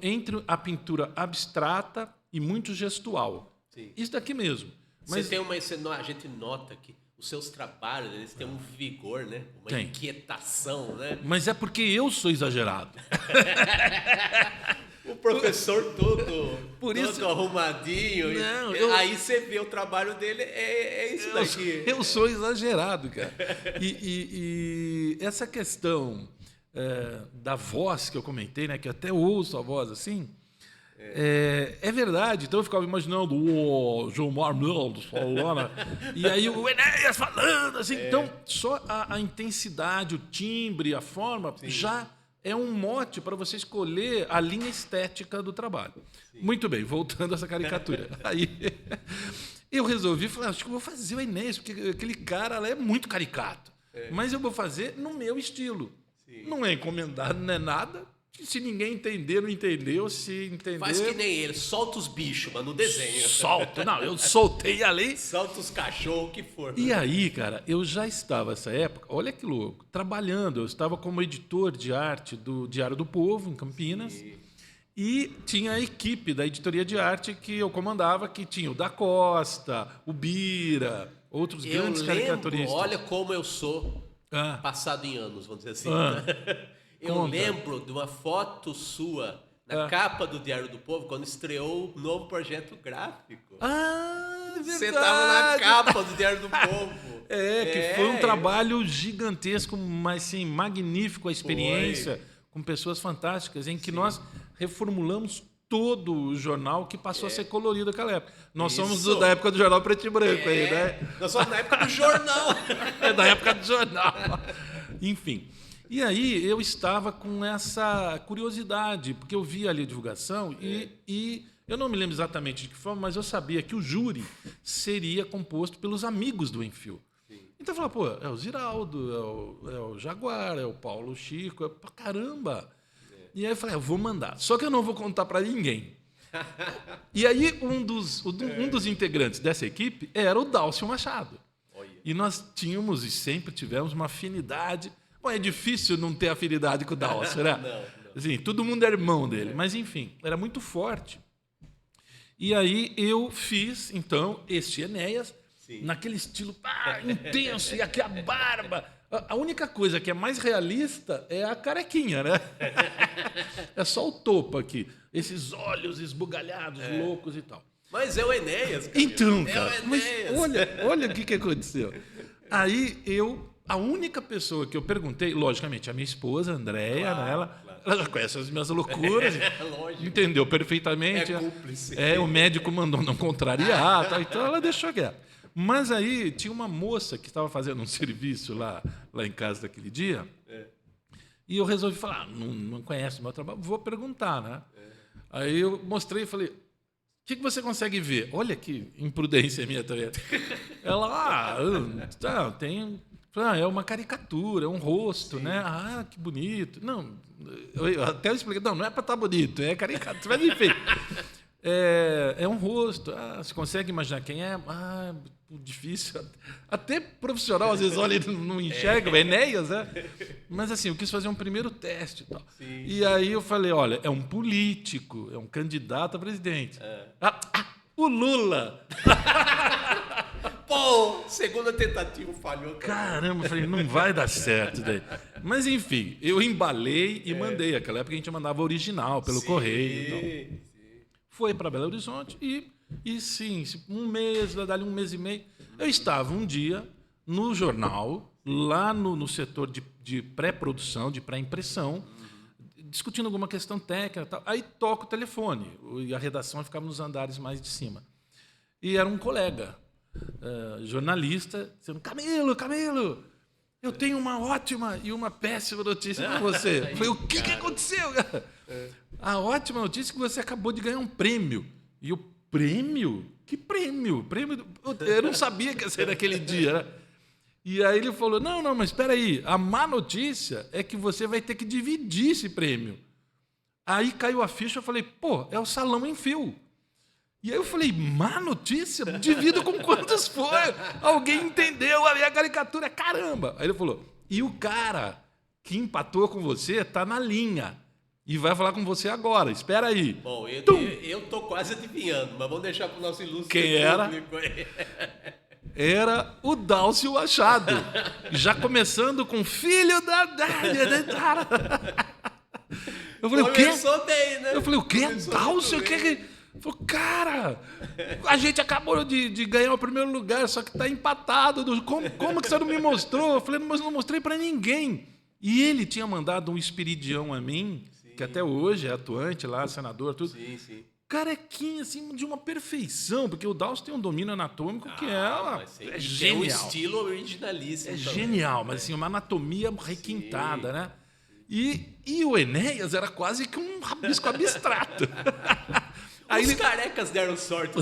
entre a pintura abstrata e muito gestual. Sim. Isso daqui mesmo. Mas a gente nota que os seus trabalhos, eles têm um vigor, né? Uma inquietação, né? Mas é porque eu sou exagerado. O professor todo arrumadinho. Não, aí você vê o trabalho dele, é isso daqui. Eu sou exagerado, cara. E essa questão da voz que eu comentei, né, que até ouço a voz assim, é verdade. Então eu ficava imaginando o Gilmar Mendes falando, e aí o Enéas falando, assim. Então, só a intensidade, o timbre, a forma, já é um mote para você escolher a linha estética do trabalho. Sim. Muito bem, voltando a essa caricatura. Aí eu resolvi, falei, acho que eu vou fazer o Enéas, porque aquele cara lá é muito caricato. Mas eu vou fazer no meu estilo. Sim. Não é encomendado, não é nada. Se ninguém entender, não entendeu. Se entender... Faz que nem ele, solta os bichos, mas no desenho. Solta. Não, eu soltei ali. Solta os cachorros, o que for. E aí, cara, eu já estava, nessa época, olha que louco, trabalhando. Eu estava como editor de arte do Diário do Povo, em Campinas. Sim. E tinha a equipe da editoria de arte que eu comandava, que tinha o Da Costa, o Bira, outros grandes caricaturistas. Olha como eu sou passado em anos, vamos dizer assim. Eu lembro de uma foto sua na capa do Diário do Povo, quando estreou o novo projeto gráfico. Verdade. Você estava na capa do Diário do Povo. Que foi um trabalho gigantesco, mas sim, magnífico a experiência, com pessoas fantásticas, em que nós reformulamos todo o jornal que passou a ser colorido naquela época. Nós somos da época do jornal preto e branco aí, né? Nós somos da época do jornal. Da época do jornal. Enfim. E aí eu estava com essa curiosidade, porque eu vi ali a divulgação e eu não me lembro exatamente de que forma, mas eu sabia que o júri seria composto pelos amigos do Enfio. Sim. Então eu falei, pô, é o Ziraldo, é o Jaguar, é o Paulo Chico, pra caramba. E aí eu falei, eu vou mandar. Só que eu não vou contar para ninguém. E aí um dos integrantes dessa equipe era o Dálcio Machado. E nós tínhamos e sempre tivemos uma afinidade. Bom, é difícil não ter afinidade com o Dálcio, né? Não. Assim, todo mundo é irmão dele. Mas, enfim, era muito forte. E aí eu fiz, então, este Enéas, naquele estilo intenso, e aqui a barba. A única coisa que é mais realista é a carequinha, né? É só o topo aqui. Esses olhos esbugalhados, loucos e tal. Mas é o Enéas, cara. Então, cara, mas olha o que aconteceu. Aí a única pessoa que eu perguntei, logicamente, a minha esposa, a Andréia, né, ela já conhece as minhas loucuras, entendeu perfeitamente. É cúmplice. O médico mandou não contrariar, então ela deixou quieto. Mas aí tinha uma moça que estava fazendo um serviço lá em casa daquele dia, E eu resolvi falar, não conhece o meu trabalho, vou perguntar, né? Aí eu mostrei e falei, o que você consegue ver? Olha que imprudência minha também. Ela, tem... é uma caricatura, é um rosto, né? Ah, que bonito. Não, eu até expliquei, não é para estar bonito, é caricatura, mas enfim. É um rosto. Você consegue imaginar quem é? Difícil. Até profissional, às vezes, olha e não enxerga, o Enéas, né? Mas assim, eu quis fazer um primeiro teste e tal. Sim. E aí eu falei, olha, é um político, é um candidato a presidente. O Lula! Pô, segunda tentativa falhou. Caramba, eu falei, não vai dar certo daí. Mas enfim, eu embalei e mandei. Naquela época a gente mandava original pelo correio. Então. Foi para Belo Horizonte e sim, um mês, dali um mês e meio, eu estava um dia no jornal, lá no setor de pré-produção, de pré-impressão, discutindo alguma questão técnica e tal. Aí toca o telefone, e a redação ficava nos andares mais de cima. E era um colega, jornalista, dizendo, Camilo, eu tenho uma ótima e uma péssima notícia para você. Eu falei, o que aconteceu? A ótima notícia é que você acabou de ganhar um prêmio. E o prêmio? Que prêmio? Eu não sabia que ia ser naquele dia, né? E aí ele falou, não, mas espera aí, a má notícia é que você vai ter que dividir esse prêmio. Aí caiu a ficha, eu falei, pô, é o Salão em Fio. E aí eu falei, má notícia? Divido com quantos for? Alguém entendeu a minha caricatura, caramba! Aí ele falou, e o cara que empatou com você está na linha e vai falar com você agora, espera aí. Bom, eu tô quase adivinhando, mas vamos deixar para o nosso ilustre Quem era? público. Era o Dálcio Machado, já começando com filho da... Eu falei, o quê? Começou bem, né? Eu falei, o quê? Começou Dálcio? O muito que bem. que... Falei, cara, a gente acabou de ganhar o primeiro lugar, só que está empatado. Como que você não me mostrou? Eu falei, mas não mostrei para ninguém. E ele tinha mandado um espiridião a mim, que até hoje é atuante lá, senador, tudo. Sim. Carequinha, assim, de uma perfeição, porque o Dálcio tem um domínio anatômico que é genial. Tem um estilo originalíssimo. É também. genial, mas assim, uma anatomia requintada, né? E o Enéas era quase que um rabisco abstrato. Os carecas deram sorte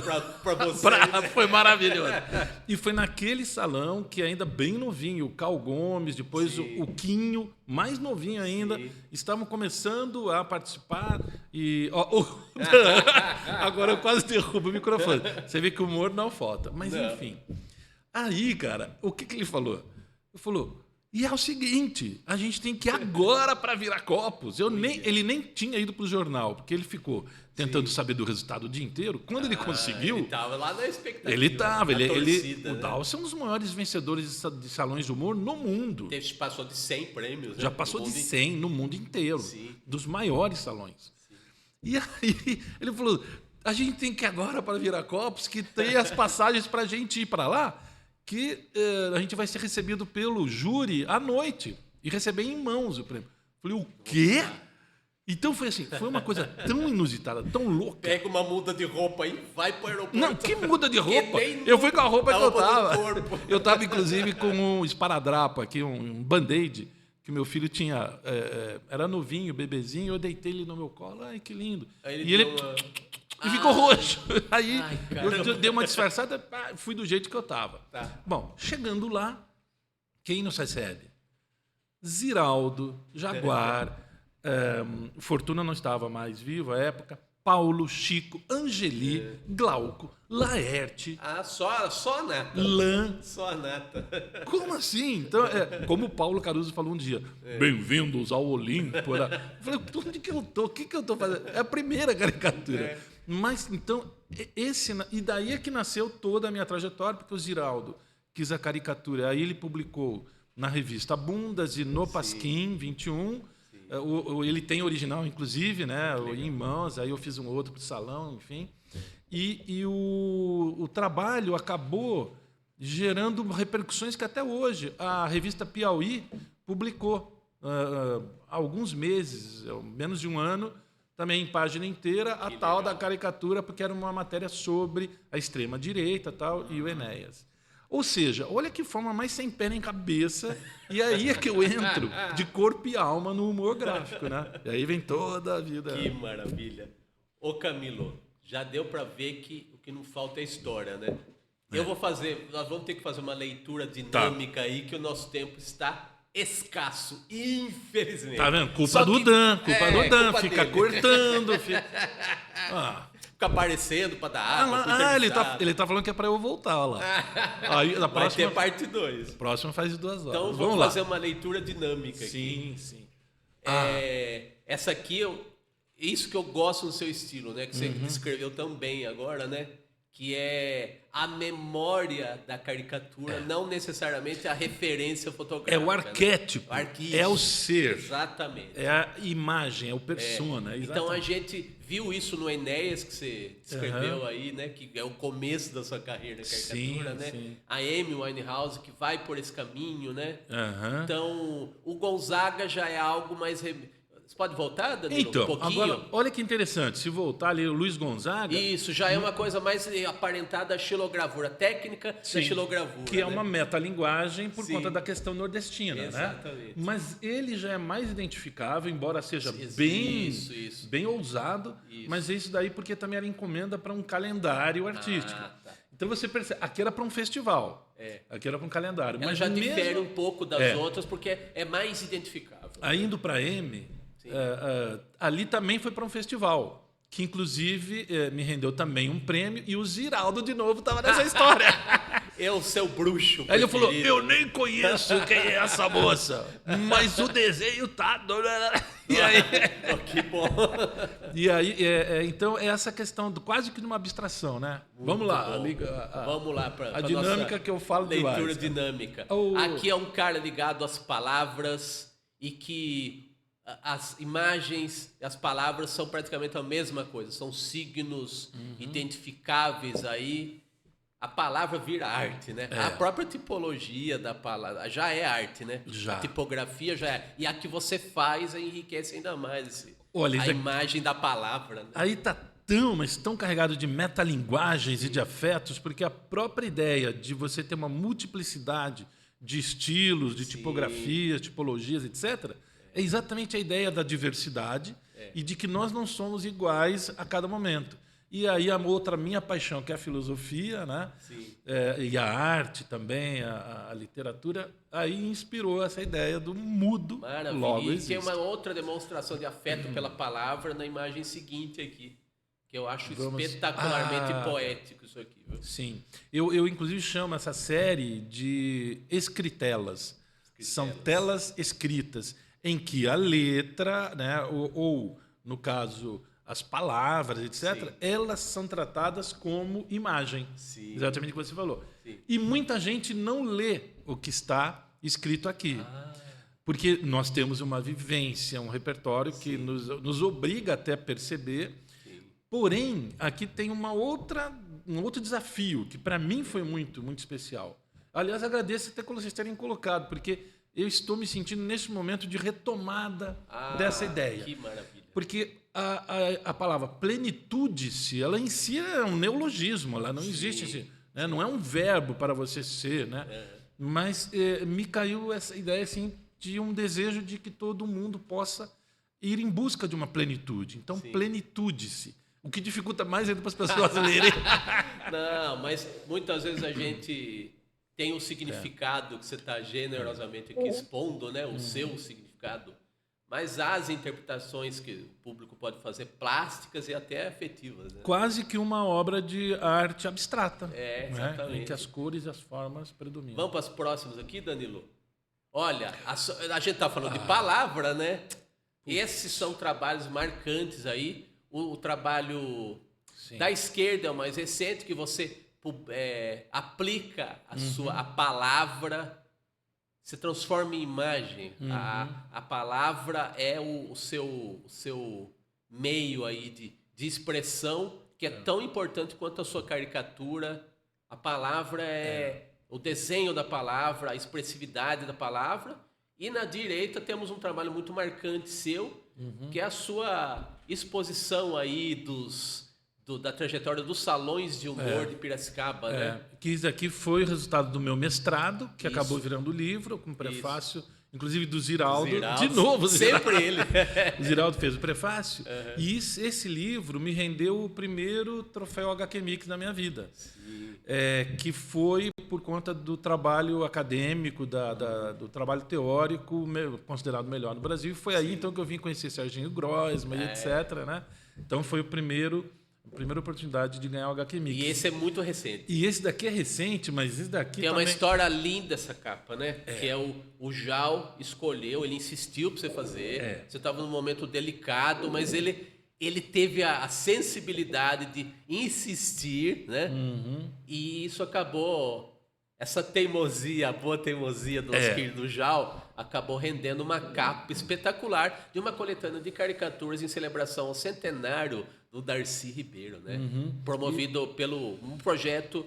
para você. Foi maravilhoso. E foi naquele salão que ainda bem novinho, o Cal Gomes, depois o Quinho, mais novinho ainda, estavam começando a participar. E agora eu quase derrubo o microfone. Você vê que o humor não falta. Mas enfim. Aí, cara, o que ele falou? Ele falou, e é o seguinte, a gente tem que ir agora para Viracopos. Ele nem tinha ido para o jornal, porque ele ficou tentando saber do resultado o dia inteiro. Quando ele conseguiu... Ele estava lá na expectativa. Ele estava. O Dálcio é um dos maiores vencedores de salões de humor no mundo. Passou de 100 prêmios. Já passou de 100 no mundo inteiro. Dos maiores salões. E aí ele falou, a gente tem que ir agora para Viracopos, que tem as passagens para a gente ir para lá, que a gente vai ser recebido pelo júri à noite e receber em mãos o prêmio. Falei, o quê? Então foi assim, foi uma coisa tão inusitada, tão louca. Pega uma muda de roupa aí, vai para o aeroporto. Não, que muda de roupa? Eu fui com a roupa que eu tava. Eu tava, inclusive, com um esparadrapo aqui, um band-aid, que meu filho tinha. Era novinho, bebezinho, eu deitei ele no meu colo, ai, que lindo. Aí e ele ficou roxo. Aí caramba. eu dei uma disfarçada, fui do jeito que eu tava. Tá. Bom, chegando lá, quem nos recebe? Ziraldo, Jaguar, Fortuna não estava mais vivo à época, Paulo, Chico, Angeli, Glauco, Laerte. Só a nata. Lan. Só a nata. Como assim? Então, como o Paulo Caruso falou um dia, bem-vindos ao Olimpo. Eu falei, onde que eu tô? O que eu tô fazendo? É a primeira caricatura. Mas, então, e daí é que nasceu toda a minha trajetória, porque o Ziraldo quis a caricatura. Aí ele publicou na revista Bundas e no Pasquim, 21. Ele tem original, inclusive, né? Em mãos. Aí eu fiz um outro para o salão, enfim. E o trabalho acabou gerando repercussões que até hoje a revista Piauí publicou há alguns meses, menos de um ano, também em página inteira, a tal da caricatura, porque era uma matéria sobre a extrema-direita e o Enéas. Ou seja, olha que forma mais sem pé nem cabeça, e aí é que eu entro de corpo e alma no humor gráfico, né? E aí vem toda a vida. Que maravilha. Ô Camilo, já deu para ver que o que não falta é história, né? Nós vamos ter que fazer uma leitura dinâmica aí, que o nosso tempo está escasso, infelizmente. Tá vendo? Culpa do Dan, fica dele. cortando, fica... Fica aparecendo para dar água. Ele tá falando que é para eu voltar lá. Aí, na Vai próxima, ter parte 2. próxima faz 2 horas. Então vamos fazer uma leitura dinâmica aqui. Sim. Essa aqui, isso que eu gosto no seu estilo, né? Que você descreveu também agora, né? Que é a memória da caricatura, não necessariamente a referência fotográfica. É o arquétipo, Né? é o ser. Exatamente. É a imagem, é o persona. Então a gente viu isso no Enéas, que você descreveu aí, né? Que é o começo da sua carreira na caricatura, né? Sim. A Amy Winehouse, que vai por esse caminho, né? Então, o Gonzaga já é algo mais... Você pode voltar, Danilo? Então, um pouquinho? agora, olha que interessante. Se voltar ali, o Luiz Gonzaga... Isso, já é uma coisa mais aparentada à xilogravura, técnica da xilogravura. Que é uma metalinguagem por Sim. conta da questão nordestina, Exatamente. né? Mas ele já é mais identificável, embora seja Isso. bem ousado, mas isso daí porque também era encomenda para um calendário artístico. Tá. Então você percebe, aqui era para um festival, aqui era para um calendário. Ela mas já mesmo, difere um pouco das outras, porque é mais identificável. Aí indo para M, ali também foi para um festival, que inclusive me rendeu também um prêmio, e o Ziraldo de novo estava nessa história. É o seu bruxo. Aí ele falou, preferido. eu nem conheço quem é essa moça, mas o desenho tá... E aí, Que bom. então, é essa questão, quase que de uma abstração, né? Vamos lá. Vamos lá para a dinâmica que eu falo de leitura dinâmica. Aqui é um cara ligado às palavras e que as imagens e as palavras são praticamente a mesma coisa. São signos identificáveis aí. A palavra vira arte, né? A própria tipologia da palavra já é arte, né? Já. A tipografia já é. E a que você faz enriquece ainda mais Olha, a imagem da palavra. Né? Aí tá mas tão carregado de metalinguagens e de afetos, porque a própria ideia de você ter uma multiplicidade de estilos, de tipografias, tipologias, etc., é exatamente a ideia da diversidade e de que nós não somos iguais a cada momento. E aí a outra minha paixão, que é a filosofia, né? E a arte também, a literatura, aí inspirou essa ideia do mudo. Maravilha. Logo E existe. tem uma outra demonstração de afeto pela palavra na imagem seguinte aqui, que eu acho espetacularmente poético isso aqui. Viu? Sim. Eu inclusive chamo essa série de escritelas. São telas escritas, em que a letra, né, ou no caso... as palavras, etc., elas são tratadas como imagem. Exatamente o que você falou. E muita gente não lê o que está escrito aqui. Porque nós temos uma vivência, um repertório que nos obriga até a perceber. Porém, aqui tem um outro desafio, que para mim foi muito, muito especial. Aliás, agradeço até por vocês terem colocado, porque eu estou me sentindo nesse momento de retomada dessa ideia. Que maravilha. Porque a palavra plenitude-se, ela em si é um neologismo, ela não existe assim, né? Não é um verbo para você ser, né? Mas me caiu essa ideia assim, de um desejo de que todo mundo possa ir em busca de uma plenitude. Então, plenitude-se. O que dificulta mais ainda para as pessoas lerem. Não, mas muitas vezes a gente tem um significado que você está generosamente aqui expondo, né? O seu significado. Mas há as interpretações que o público pode fazer, plásticas e até afetivas. Né? Quase que uma obra de arte abstrata. Exatamente. Né? Em que as cores e as formas predominam. Vamos para as próximas aqui, Danilo? Olha, a gente está falando de palavra, né? Esses são trabalhos marcantes aí. O trabalho da esquerda é o mais recente, que você aplica a palavra... Você transforma em imagem. A palavra é o seu meio aí de expressão, que é tão importante quanto a sua caricatura. A palavra é o desenho da palavra, a expressividade da palavra. E na direita temos um trabalho muito marcante seu, que é a sua exposição aí da trajetória dos salões de humor de Piracicaba, né? Que isso aqui foi o resultado do meu mestrado, que Isso. acabou virando livro, com prefácio, inclusive do Ziraldo. Ziraldo, De novo, sempre ele. O Ziraldo fez o prefácio. E esse livro me rendeu o primeiro troféu HQ Mix na minha vida. Que foi por conta do trabalho acadêmico, do trabalho teórico considerado melhor no Brasil. E foi aí então que eu vim conhecer Serginho Grossman, etc. Né? Então foi a primeira oportunidade de ganhar o HQ Mix. E esse é muito recente. E esse daqui é recente, mas esse daqui Tem também... uma história linda essa capa, né? Que é o Jal escolheu, ele insistiu para você fazer. Você estava num momento delicado, mas ele teve a sensibilidade de insistir, né? E isso acabou... Essa teimosia, a boa teimosia do nosso querido Jal, acabou rendendo uma capa espetacular de uma coletânea de caricaturas em celebração ao centenário do Darcy Ribeiro, né? Promovido pelo um projeto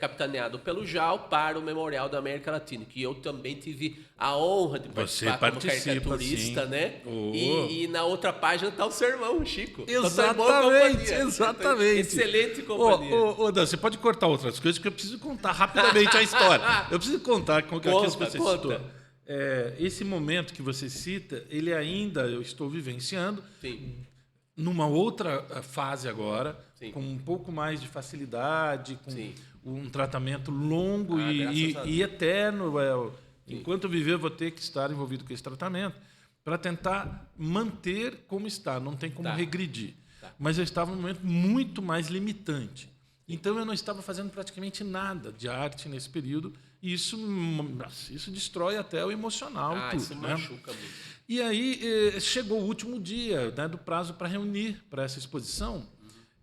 capitaneado pelo Jal para o Memorial da América Latina, que eu também tive a honra de participar como caricaturista, sim. né? Oh. E na outra página está o seu irmão, o Chico. Exatamente. Excelente companhia. Dan, você pode cortar outras coisas, porque eu preciso contar rapidamente a história. Eu preciso contar com aquilo que você citou. Esse momento que você cita, ele ainda eu estou vivenciando. Sim. Numa outra fase agora, Sim. com um pouco mais de facilidade, com Sim. um tratamento longo graças a Deus. e eterno. Enquanto eu viver, eu vou ter que estar envolvido com esse tratamento para tentar manter como está, não tem como regredir. Mas eu estava num momento muito mais limitante. Então, eu não estava fazendo praticamente nada de arte nesse período, e isso destrói até o emocional. Isso machuca muito. E aí chegou o último dia, né, do prazo para reunir para essa exposição,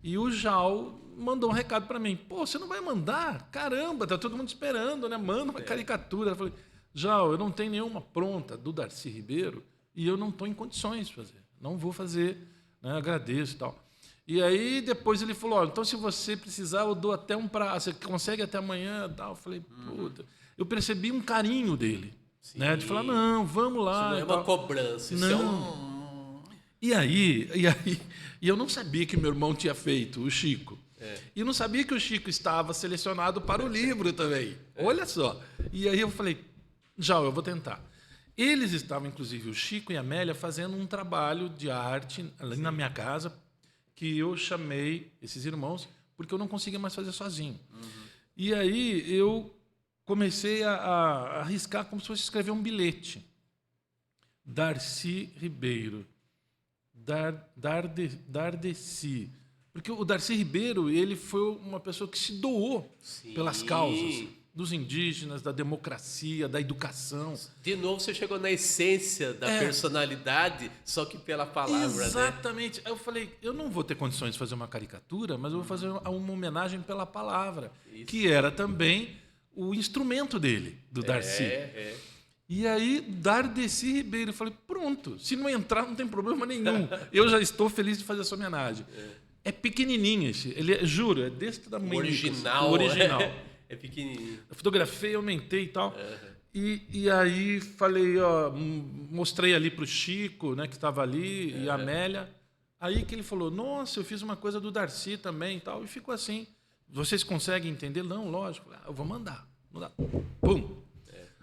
e o Jal mandou um recado para mim. Pô, você não vai mandar? Caramba, tá todo mundo esperando, né? Manda uma caricatura. Eu falei, Jal, eu não tenho nenhuma pronta do Darcy Ribeiro e eu não estou em condições de fazer. Não vou fazer, né? Agradeço e tal. E aí depois ele falou, olha, então se você precisar, eu dou até um prazo. Você consegue até amanhã? Tal. Eu falei, puta. Eu percebi um carinho dele. Né, de falar, não, vamos lá. Isso não é uma cobrança, isso não. E eu não sabia que meu irmão tinha feito, o Chico. E eu não sabia que o Chico estava selecionado para o livro também. Olha só. E aí eu falei, eu vou tentar. Eles estavam, inclusive, o Chico e a Amélia, fazendo um trabalho de arte ali na minha casa, que eu chamei esses irmãos, porque eu não conseguia mais fazer sozinho. E aí eu comecei a arriscar como se fosse escrever um bilhete. Darcy Ribeiro. Dardeci. Porque o Darcy Ribeiro, ele foi uma pessoa que se doou pelas causas dos indígenas, da democracia, da educação. De novo, você chegou na essência da personalidade, só que pela palavra, Exatamente. Aí eu falei, eu não vou ter condições de fazer uma caricatura, mas eu vou fazer uma homenagem pela palavra, que era também o instrumento dele, do Darcy. E aí, Dardeci Ribeiro, eu falei, pronto, se não entrar não tem problema nenhum, eu já estou feliz de fazer essa homenagem. É pequenininho esse, juro, é desse tamanho. O original. O original. É pequenininho. Eu fotografei, aumentei e tal. E aí falei, mostrei ali para o Chico, né, que estava ali, e a Amélia. Aí que ele falou, nossa, eu fiz uma coisa do Darcy também e tal, e ficou assim. Vocês conseguem entender? Não, lógico. Eu vou mandar. Pum.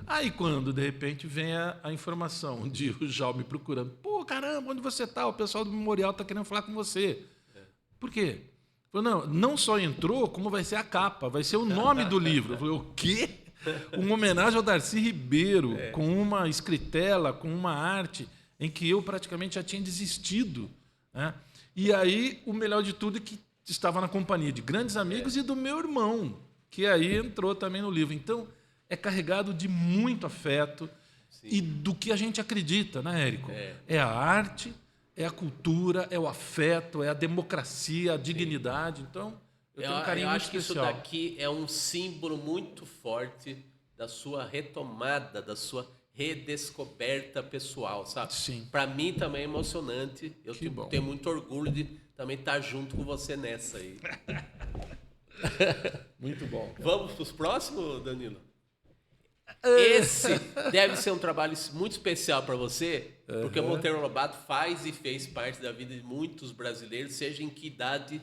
Aí, quando, de repente, vem a informação de o Jal me procurando. Pô, caramba, onde você está? O pessoal do Memorial está querendo falar com você. Por quê? Falou, não só entrou, como vai ser a capa, vai ser o nome do livro. Eu falei, o quê? Uma homenagem ao Darcy Ribeiro, com uma escritela, com uma arte em que eu praticamente já tinha desistido. Né? E aí, o melhor de tudo é que estava na companhia de grandes amigos e do meu irmão, que aí entrou também no livro. Então, é carregado de muito afeto e do que a gente acredita, né, Érico? É a arte, é a cultura, é o afeto, é a democracia, a dignidade. Então, eu tenho um carinho muito especial. Eu acho que isso daqui é um símbolo muito forte da sua retomada, da sua redescoberta pessoal, sabe? Sim. Para mim também é emocionante. Eu tenho muito orgulho de também estar junto com você nessa aí. Muito bom. Cara. Vamos para os próximos, Danilo? Esse deve ser um trabalho muito especial para você, porque o Monteiro Lobato faz e fez parte da vida de muitos brasileiros, seja em que idade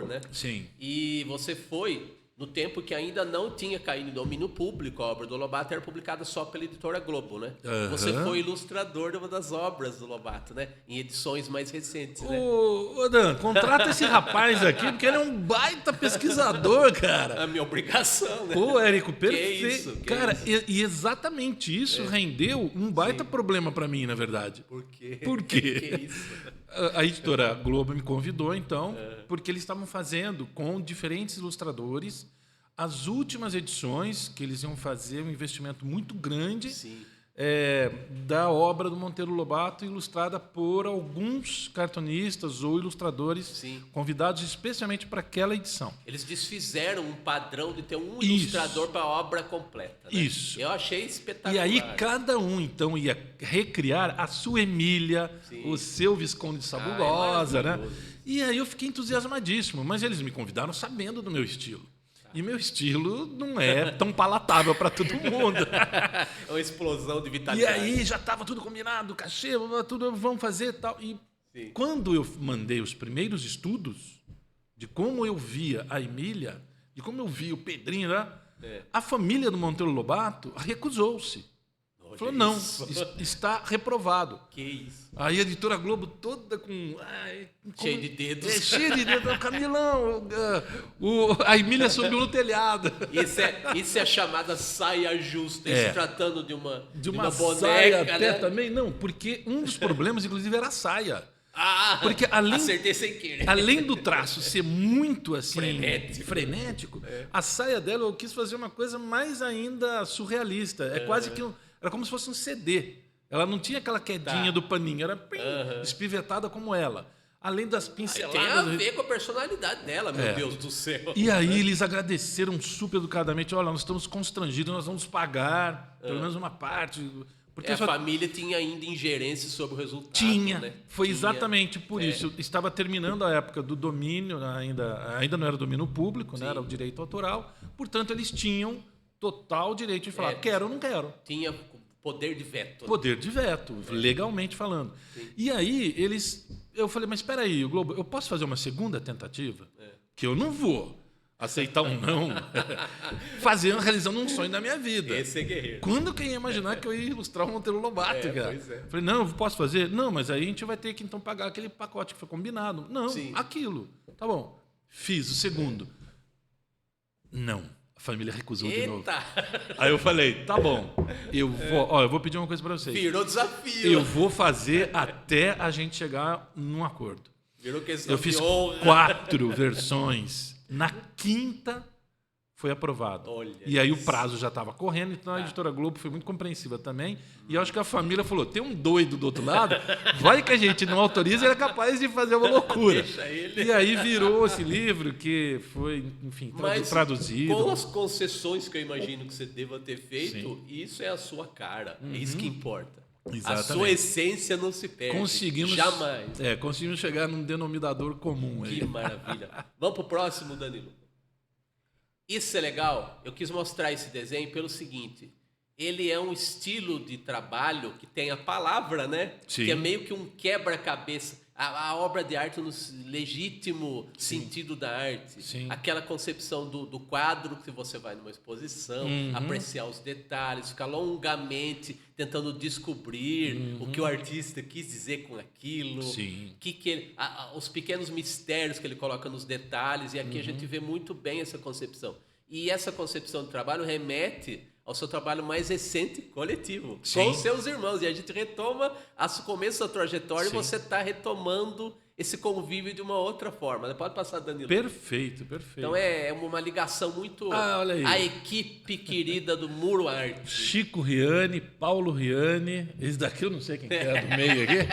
né? Sim. E você foi no tempo que ainda não tinha caído em domínio público, a obra do Lobato era publicada só pela editora Globo, né? Você foi ilustrador de uma das obras do Lobato, né? Em edições mais recentes, né? Ô, Dan, contrata esse rapaz aqui, porque ele é um baita pesquisador, cara. A minha obrigação, né? Pô, Érico, perfeito. isso? Cara, e exatamente isso rendeu um baita problema pra mim, na verdade. Por quê? Por quê? Que isso? A editora Globo me convidou, então, porque eles estavam fazendo com diferentes ilustradores as últimas edições, que eles iam fazer um investimento muito grande Sim. da obra do Monteiro Lobato, ilustrada por alguns cartunistas ou ilustradores Sim. convidados especialmente para aquela edição. Eles desfizeram um padrão de ter um Isso. ilustrador para a obra completa, né? Isso. Eu achei espetacular. E aí cada um, então, ia recriar a sua Emília, Sim. o seu Visconde de Sabugosa, né? maravilhoso. E aí eu fiquei entusiasmadíssimo, mas eles me convidaram sabendo do meu estilo. E meu estilo não é tão palatável para todo mundo. É uma explosão de E vitalidade. aí já estava tudo combinado, cachê, tudo vamos fazer e tal. E Sim. quando eu mandei os primeiros estudos de como eu via a Emília, de como eu via o Pedrinho lá, a família do Monteiro Lobato recusou-se. Olha Falou, não, isso. está reprovado. Que isso. Aí a editora Globo toda com... Cheio de dedos. Cheio de dedos. Camilão, a Emília subiu no telhado. Isso é a chamada saia justa, se tratando de uma boneca, saia né? até também. Não, porque um dos problemas, inclusive, era a saia. Porque acertei sem querer. além do traço ser muito assim Frenético. a saia dela eu quis fazer uma coisa mais ainda surrealista. Quase que era como se fosse um CD. Ela não tinha aquela quedinha do paninho, era espivetada como ela. Além das pinceladas. Tem a ver com a personalidade dela, meu Deus do céu. E aí eles agradeceram super educadamente. Olha, nós estamos constrangidos, nós vamos pagar pelo menos uma parte. Porque a família tinha ainda ingerência sobre o resultado. Tinha. Né? Foi exatamente por isso. Estava terminando a época do domínio, ainda não era domínio público, né? Era o direito autoral. Portanto, eles tinham total direito de falar quero ou não quero. Tinha poder de veto. Poder de veto, legalmente falando. Sim. E aí, eu falei, mas espera aí, o Globo, eu posso fazer uma segunda tentativa? Que eu não vou aceitar um não, realizando um sonho da minha vida. Esse é guerreiro. Quando que eu ia imaginar que eu ia ilustrar o Monteiro Lobato, cara? Pois é. Falei, não, eu posso fazer? Não, mas aí a gente vai ter que então pagar aquele pacote que foi combinado. Não, aquilo. Tá bom. Fiz o segundo. Não. A família recusou de novo. Aí eu falei, tá bom, eu vou pedir uma coisa para vocês. Virou desafio. Eu vou fazer até a gente chegar num acordo. Virou questão eu fiz de honra. 4 versões. Na 5ª foi aprovado. Olha e aí isso. o prazo já estava correndo, então a editora Globo foi muito compreensiva também. E eu acho que a família falou, tem um doido do outro lado, vai que a gente não autoriza, ele é capaz de fazer uma loucura. Deixa ele. E aí virou esse livro que foi, enfim, traduzido. Com as concessões que eu imagino que você deva ter feito, isso é a sua cara. É isso que importa. Exatamente. A sua essência não se perde. Jamais. Conseguimos chegar num denominador comum. Que maravilha. Vamos pro próximo, Danilo. Isso é legal. Eu quis mostrar esse desenho pelo seguinte. Ele é um estilo de trabalho que tem a palavra, né? Sim. Que é meio que um quebra-cabeça. A obra de arte no legítimo sentido da arte. Sim. Aquela concepção do quadro que você vai numa exposição, apreciar os detalhes, ficar longamente tentando descobrir o que o artista quis dizer com aquilo. Sim. Os pequenos mistérios que ele coloca nos detalhes. E aqui a gente vê muito bem essa concepção. E essa concepção de trabalho remete ao seu trabalho mais recente coletivo, com os seus irmãos. E a gente retoma o começo da trajetória e você está retomando esse convívio de uma outra forma. Pode passar, Danilo. Perfeito. Então é uma ligação muito olha aí. à equipe querida do Muro Arte. Chico Riani, Paulo Riani, esse daqui eu não sei quem que é do meio aqui.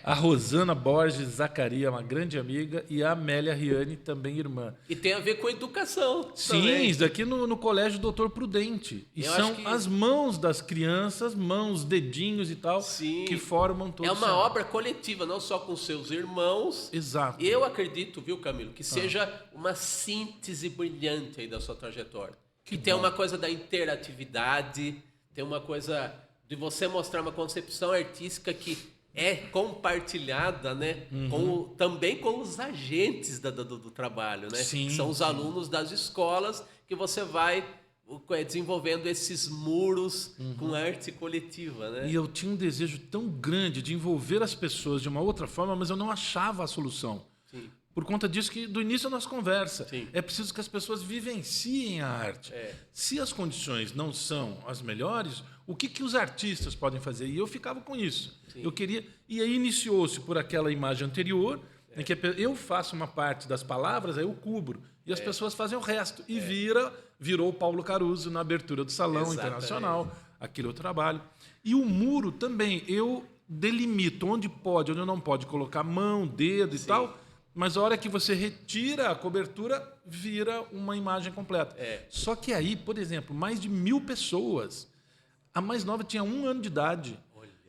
A Rosana Borges Zacaria, uma grande amiga, e a Amélia Riani, também irmã. E tem a ver com educação. Sim, também. isso daqui no Colégio Doutor Prudente. E são as mãos das crianças, mãos, dedinhos e tal, que formam todo É uma obra coletiva, não só com seus irmãos. Exato. Eu acredito, viu, Camilo, que seja uma síntese brilhante aí da sua trajetória. Que tem uma coisa da interatividade, tem uma coisa de você mostrar uma concepção artística que é compartilhada, né, também com os agentes do trabalho, né? Sim, que são os sim. alunos das escolas, que você vai desenvolvendo esses muros com arte coletiva, né? E eu tinha um desejo tão grande de envolver as pessoas de uma outra forma, mas eu não achava a solução. Sim. Por conta disso que do início da nossa conversa, Sim. é preciso que as pessoas vivenciem a arte. Se as condições não são as melhores, o que os artistas podem fazer? E eu ficava com isso. Sim. Eu queria, e aí iniciou-se por aquela imagem anterior, em que eu faço uma parte das palavras, aí eu cubro, e as pessoas fazem o resto. E virou o Paulo Caruso na abertura do Salão Exatamente. Internacional, aquele outro trabalho. E o muro também, eu delimito onde pode, onde não pode colocar mão, dedo e tal, mas a hora que você retira a cobertura, vira uma imagem completa. Só que aí, por exemplo, mais de 1000 pessoas. A mais nova tinha 1 ano de idade.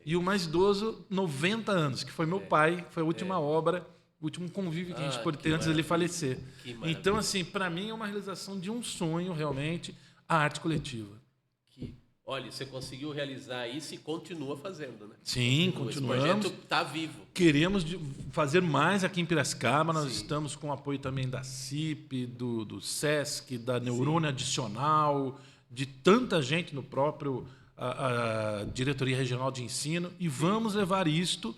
E o mais idoso, 90 anos, que foi meu pai, foi a última obra, o último convívio que a gente pôde ter antes dele falecer. Então, assim, para mim é uma realização de um sonho, realmente, a arte coletiva. Olha, você conseguiu realizar isso e continua fazendo, né? Sim, continuamos. Esse projeto está vivo. Queremos fazer mais aqui em Piracicaba. Nós estamos com o apoio também da CIP, do SESC, da Neurônio Adicional, de tanta gente no próprio a Diretoria Regional de Ensino. E vamos levar isto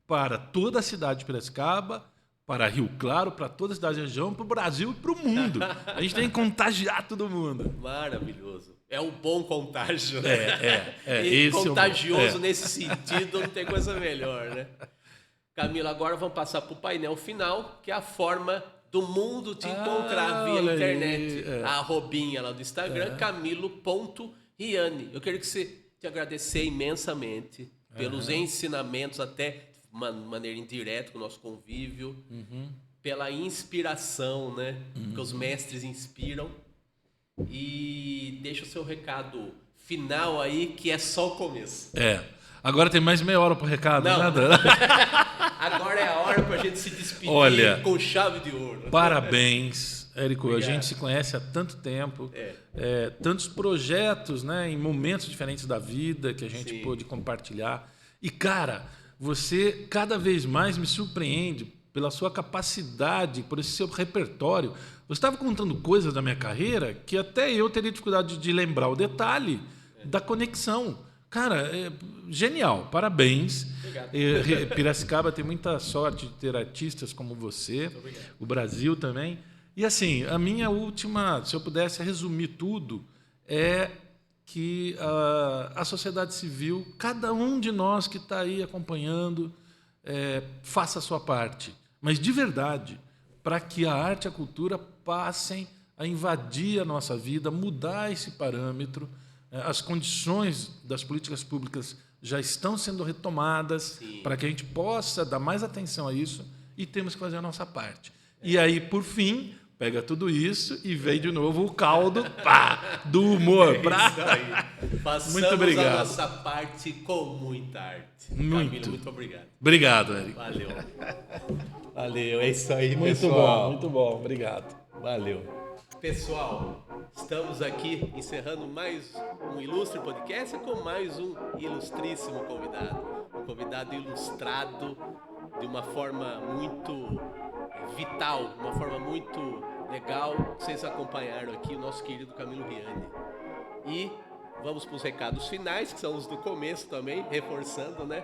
para toda a cidade de Piracicaba, para Rio Claro, para toda a cidade da região, para o Brasil e para o mundo. A gente tem que contagiar todo mundo. Maravilhoso. É um bom contágio, né? E esse contagioso nesse sentido, não tem coisa melhor, né? Camila, agora vamos passar para o painel final, que é a forma do mundo te encontrar via internet. A arrobinha lá do Instagram, camilo.riani. Eu quero que você te agradecer imensamente pelos ensinamentos, até de uma maneira indireta, com o nosso convívio, pela inspiração, né? Porque os mestres inspiram. E deixa o seu recado final aí, que é só o começo. Agora tem mais meia hora pro recado, Não. nada? Agora é a hora pra gente se despedir. Olha, com chave de ouro. Parabéns, Érico. Obrigado. A gente se conhece há tanto tempo. Tantos projetos, né, em momentos diferentes da vida que a gente pôde compartilhar. E, cara, você cada vez mais me surpreende pela sua capacidade, por esse seu repertório. Você estava contando coisas da minha carreira que até eu teria dificuldade de lembrar o detalhe da conexão. Cara, genial, parabéns. Obrigado. Piracicaba tem muita sorte de ter artistas como você, o Brasil também. E assim, a minha última, se eu pudesse resumir tudo, é que a sociedade civil, cada um de nós que está aí acompanhando, faça a sua parte. Mas de verdade, para que a arte e a cultura passem a invadir a nossa vida, mudar esse parâmetro. As condições das políticas públicas já estão sendo retomadas para que a gente possa dar mais atenção a isso e temos que fazer a nossa parte. E aí, por fim, pega tudo isso e vem de novo o caldo do humor. Isso aí. Façamos Muito obrigado. a nossa parte com muita arte. Muito. Camilo, muito obrigado. Obrigado, Érico. Valeu. Valeu, é isso aí, Muito pessoal. bom, muito bom. Obrigado. Valeu. Pessoal, estamos aqui encerrando mais um ilustre podcast com mais um ilustríssimo convidado. Um convidado ilustrado de uma forma muito vital, uma forma muito legal. Vocês acompanharam aqui o nosso querido Camilo Riani. E vamos para os recados finais, que são os do começo também, reforçando, né?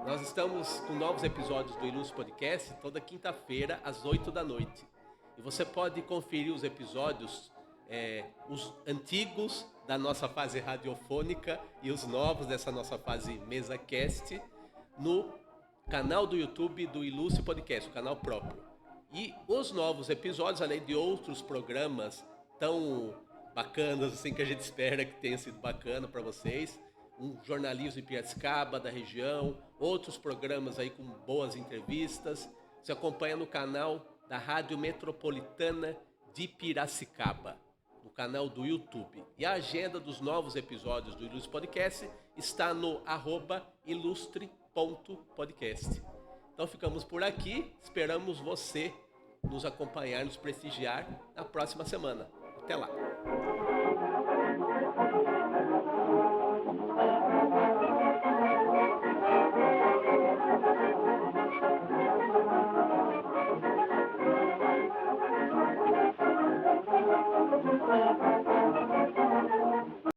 Nós estamos com novos episódios do Ilustre Podcast toda quinta-feira, às 8 da noite. E você pode conferir os episódios, os antigos da nossa fase radiofônica e os novos dessa nossa fase MesaCast, no canal do YouTube do Ilustre Podcast, o canal próprio. E os novos episódios, além de outros programas tão bacanas, assim, que a gente espera que tenha sido bacana para vocês, um jornalismo de Piracicaba, da região, outros programas aí com boas entrevistas, você acompanha no canal da Rádio Metropolitana de Piracicaba, no canal do YouTube. E a agenda dos novos episódios do Ilustre Podcast está no @ilustre.podcast. Então ficamos por aqui, esperamos você nos acompanhar, nos prestigiar na próxima semana. Até lá!